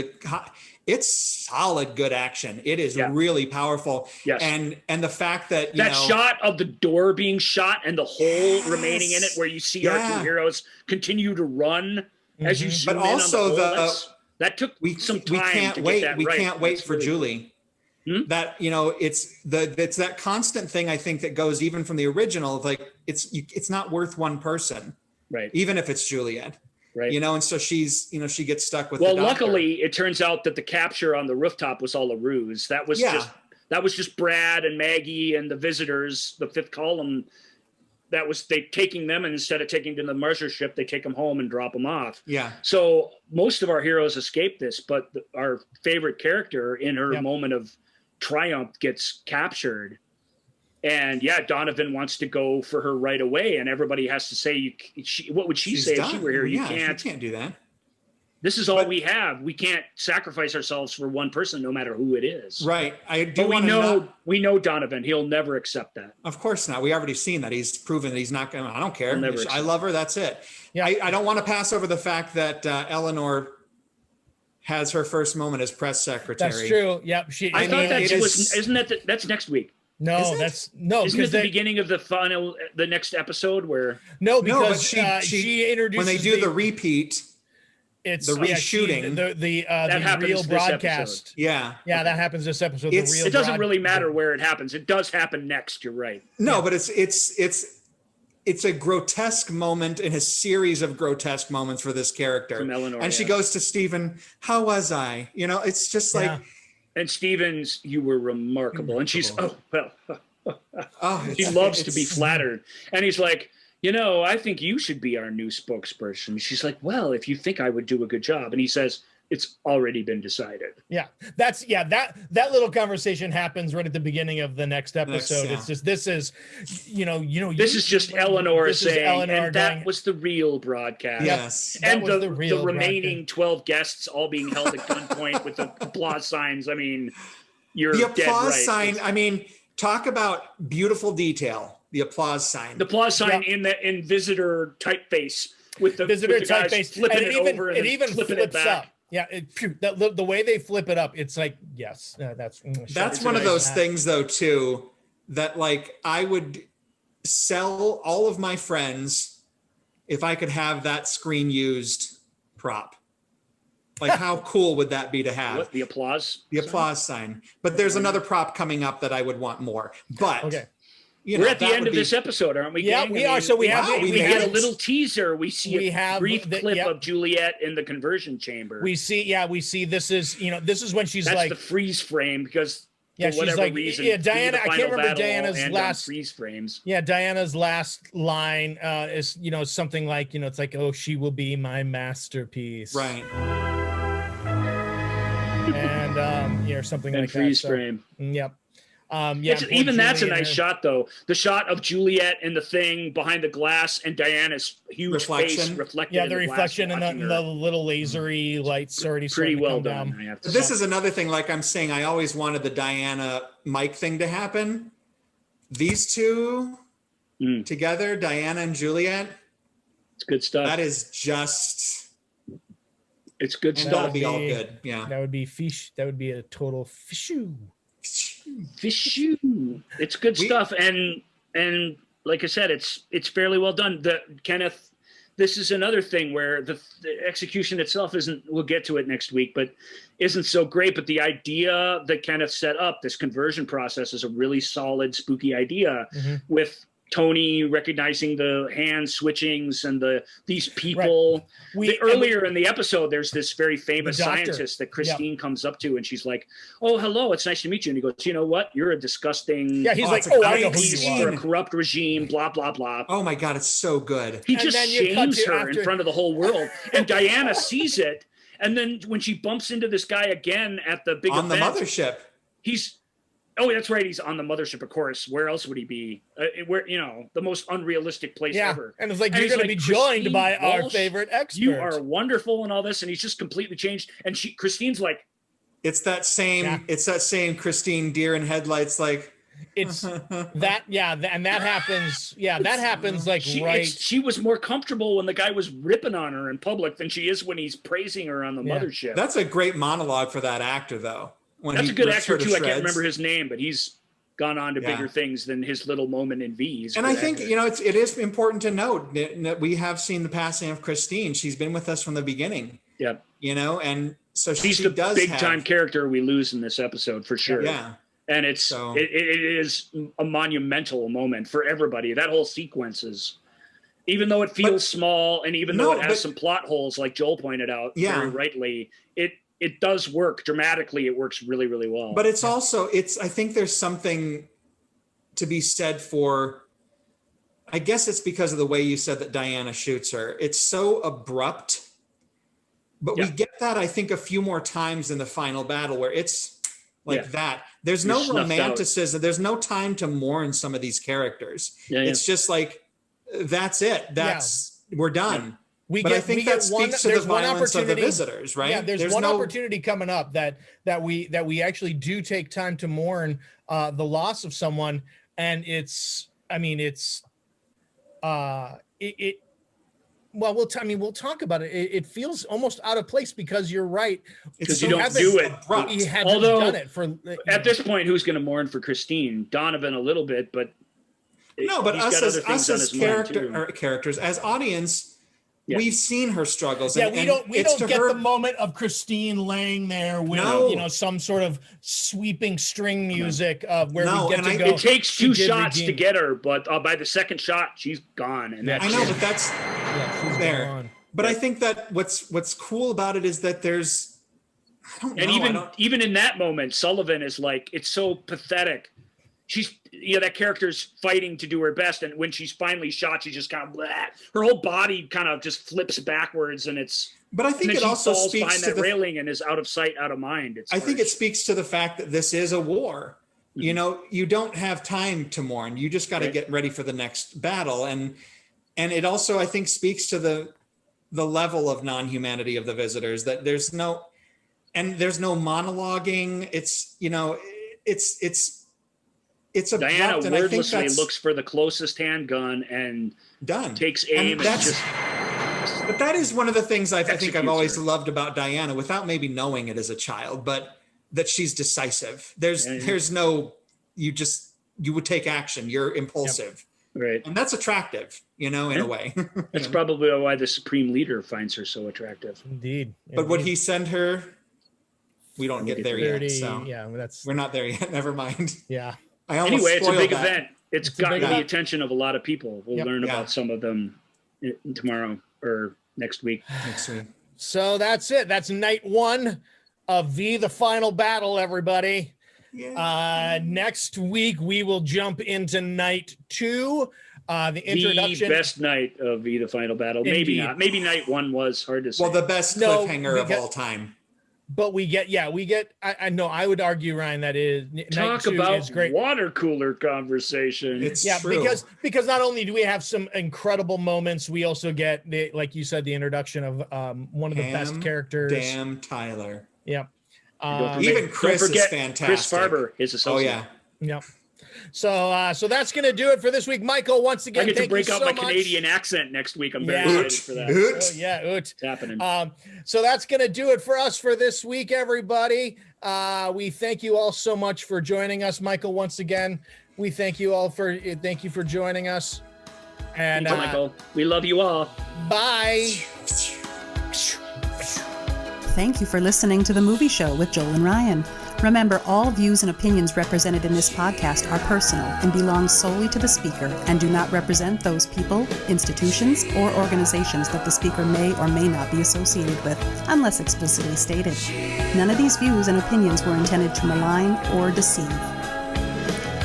it's solid good action. It is really powerful. Yes. And the fact that that shot of the door being shot and the hole remaining in it, where you see our two heroes continue to run as you zoom but in also on the hole. That took some time. We can't wait for Julie. That it's that constant thing, I think, that goes even from the original. Like it's not worth one person, right? Even if it's Juliet. Right. And so she's, she gets stuck with. Well, luckily, it turns out that the capture on the rooftop was all a ruse. That was just Brad and Maggie and the visitors, the fifth column. That was they taking them, and instead of taking them to the Mercer ship, they take them home and drop them off. Yeah. So most of our heroes escape this, but our favorite character in her moment of triumph gets captured. And Donovan wants to go for her right away, and everybody has to say, what would she say if she were here? You can't do that. This is all we have. We can't sacrifice ourselves for one person, no matter who it is. Right. We know Donovan. He'll never accept that. Of course not. We already seen that. He's proven that he's not going to. I don't care. I love her. That's it. Yeah. I don't want to pass over the fact that Eleanor has her first moment as press secretary. That's true. Yep. I thought that's next week. No, Isn't it the beginning of the next episode where? No, because she introduces when they do the repeat. It's the reshooting. The real broadcast. Yeah, that happens this episode. It doesn't really matter where it happens. It does happen next. You're right. No, but it's a grotesque moment in a series of grotesque moments for this character. From Eleanor, and she goes to Stephen, "How was I?" It's just like. And Stevens, you were remarkable. And she's, she loves to be flattered. And he's like, I think you should be our new spokesperson. She's like, well, if you think I would do a good job. And he says, it's already been decided. Yeah, that little conversation happens right at the beginning of the next episode. It's just this is just Eleanor saying, and that was the real broadcast. Yes, and the remaining 12 guests all being held at gunpoint with the applause signs. I mean, you're the dead applause right. sign. I mean, talk about beautiful detail. The applause sign. The applause sign in visitor typeface with the visitor typeface, flipping it over and it even flipping flips it back. up. Yeah, the way they flip it up, it's like, yes, that's one of those things, though, too, that like I would sell all of my friends if I could have that screen used prop. Like, how cool would that be to have? What, the applause? The applause sign. But there's another prop coming up that I would want more. But okay. We're at the end of this episode, aren't we? Yeah, we are. So we get a little teaser. We see a brief clip of Juliet in the conversion chamber. We see this is when she's that's the freeze frame because for she's whatever like, reason, Diana. I can't remember Diana's last freeze frames. Yeah, Diana's last line is something like it's like, oh, she will be my masterpiece, right? And something like that. Freeze frame. Yep. Even that's a nice shot, though. The shot of Juliet in the thing behind the glass and Diana's huge face reflected. Yeah, the reflection and the little lasery lights already pretty well done. Down. This is another thing. Like I'm saying, I always wanted the Diana Mike thing to happen. These two together, Diana and Juliet. It's good stuff. That is just. It's good stuff. That'll be all good. Yeah. That would be fish. That would be a total fishoo. It's good stuff, and like I said, it's fairly well done. Kenneth, this is another thing where the execution itself isn't. We'll get to it next week, but isn't so great. But the idea that Kenneth set up, this conversion process, is a really solid, spooky idea with Tony recognizing the hand switchings and these people. Right. Earlier in the episode, there's this very famous scientist that Christine comes up to, and she's like, "Oh, hello, it's nice to meet you." And he goes, "You know what? You're a disgusting he's like, oh, I know who you are. A corrupt regime, blah blah blah." Oh my God, it's so good. He just shames her in front of the whole world, and Diana sees it, and then when she bumps into this guy again at the big on event, the mothership, he's Oh, that's right. He's on the mothership, of course. Where else would he be? Where, the most unrealistic place ever. And it's like, you're going to be joined by our favorite expert. You are wonderful and all this. And he's just completely changed. And Christine's like, it's that same Christine deer in headlights. Like it's that. Yeah. And that happens. Yeah. That happens like she was more comfortable when the guy was ripping on her in public than she is when he's praising her on the mothership. That's a great monologue for that actor though. That's a good actor too. I can't remember his name, but he's gone on to bigger things than his little moment in V. And I think it is important to note that we have seen the passing of Christine. She's been with us from the beginning. Yep. And so she's the big time character we lose in this episode for sure. Yeah. And it is a monumental moment for everybody. That whole sequence is, even though it feels small, and even though it has some plot holes, like Joel pointed out very rightly, it does work dramatically. It works really, really well. But it's also, I think there's something to be said for, I guess it's because of the way you said that Diana shoots her. It's so abrupt, but we get that, I think, a few more times in the final battle where it's like that. There's no romanticism. There's no time to mourn some of these characters. It's just like, that's it. We're done. I think that speaks to the violence of the visitors, right? Yeah, there's one opportunity coming up that we actually do take time to mourn the loss of someone, and we'll talk about it. It feels almost out of place because you're right. Because you don't do it. He hadn't done it for. At this point, who's going to mourn for Christine? Donovan a little bit, but us as characters, as audience. Yeah. We've seen her struggles. Yeah, we don't get the moment of Christine laying there with some sort of sweeping string music of where we get to go. It takes 2 shots to get her, but by the second shot, she's gone. And I know, but that's she's there. Gone. But I think that what's cool about it is that there's, I don't know. And even in that moment, Sullivan is like, it's so pathetic. She's, that character's fighting to do her best, and when she's finally shot, she just kind of her whole body kind of just flips backwards, and it's. But I think it also speaks to the railing and is out of sight, out of mind. I think it speaks to the fact that this is a war. Mm-hmm. You don't have time to mourn. You just got to get ready for the next battle, and it also, I think, speaks to the level of non-humanity of the visitors. That there's no monologuing. It's abrupt, Diana and I think wordlessly looks for the closest handgun and takes aim. But that is one of the things I think I've always loved about Diana, without maybe knowing it as a child, but that she's decisive. There's no, you would take action. You're impulsive. Yep. Right. And that's attractive, in a way. That's probably why the Supreme Leader finds her so attractive. Indeed. But would he send her? We don't get there yet. So we're not there yet. Never mind. Yeah. Anyway, it's a big event. It's gotten the attention of a lot of people. We'll learn about some of them tomorrow or next week. So that's it. That's night 1 of V, the final battle, everybody. Yeah. Next week, we will jump into night 2. The introduction. The best night of V, the final battle. Indeed. Maybe not. Maybe night 1 was hard to say. Well, the best cliffhanger of all time. But we get, I know, I would argue, Ryan, that is talk about great. Water cooler conversation. It's true. because not only do we have some incredible moments, we also get like you said, the introduction of one of the best characters. Damn Tyler. Yeah. Even Chris is fantastic. Chris Farber, his associate. Oh yeah. Yeah. So that's going to do it for this week. Michael, once again, I get to break out my Canadian accent next week. I'm very excited for that. It's happening. So that's going to do it for us for this week, everybody. We thank you all so much for joining us. Michael, once again, we thank you for joining us. And thank you, Michael. We love you all. Bye. Thank you for listening to The Movie Show with Joel and Ryan. Remember, all views and opinions represented in this podcast are personal and belong solely to the speaker and do not represent those people, institutions, or organizations that the speaker may or may not be associated with, unless explicitly stated. None of these views and opinions were intended to malign or deceive.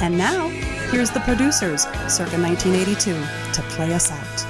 And now, here's the producers, circa 1982, to play us out.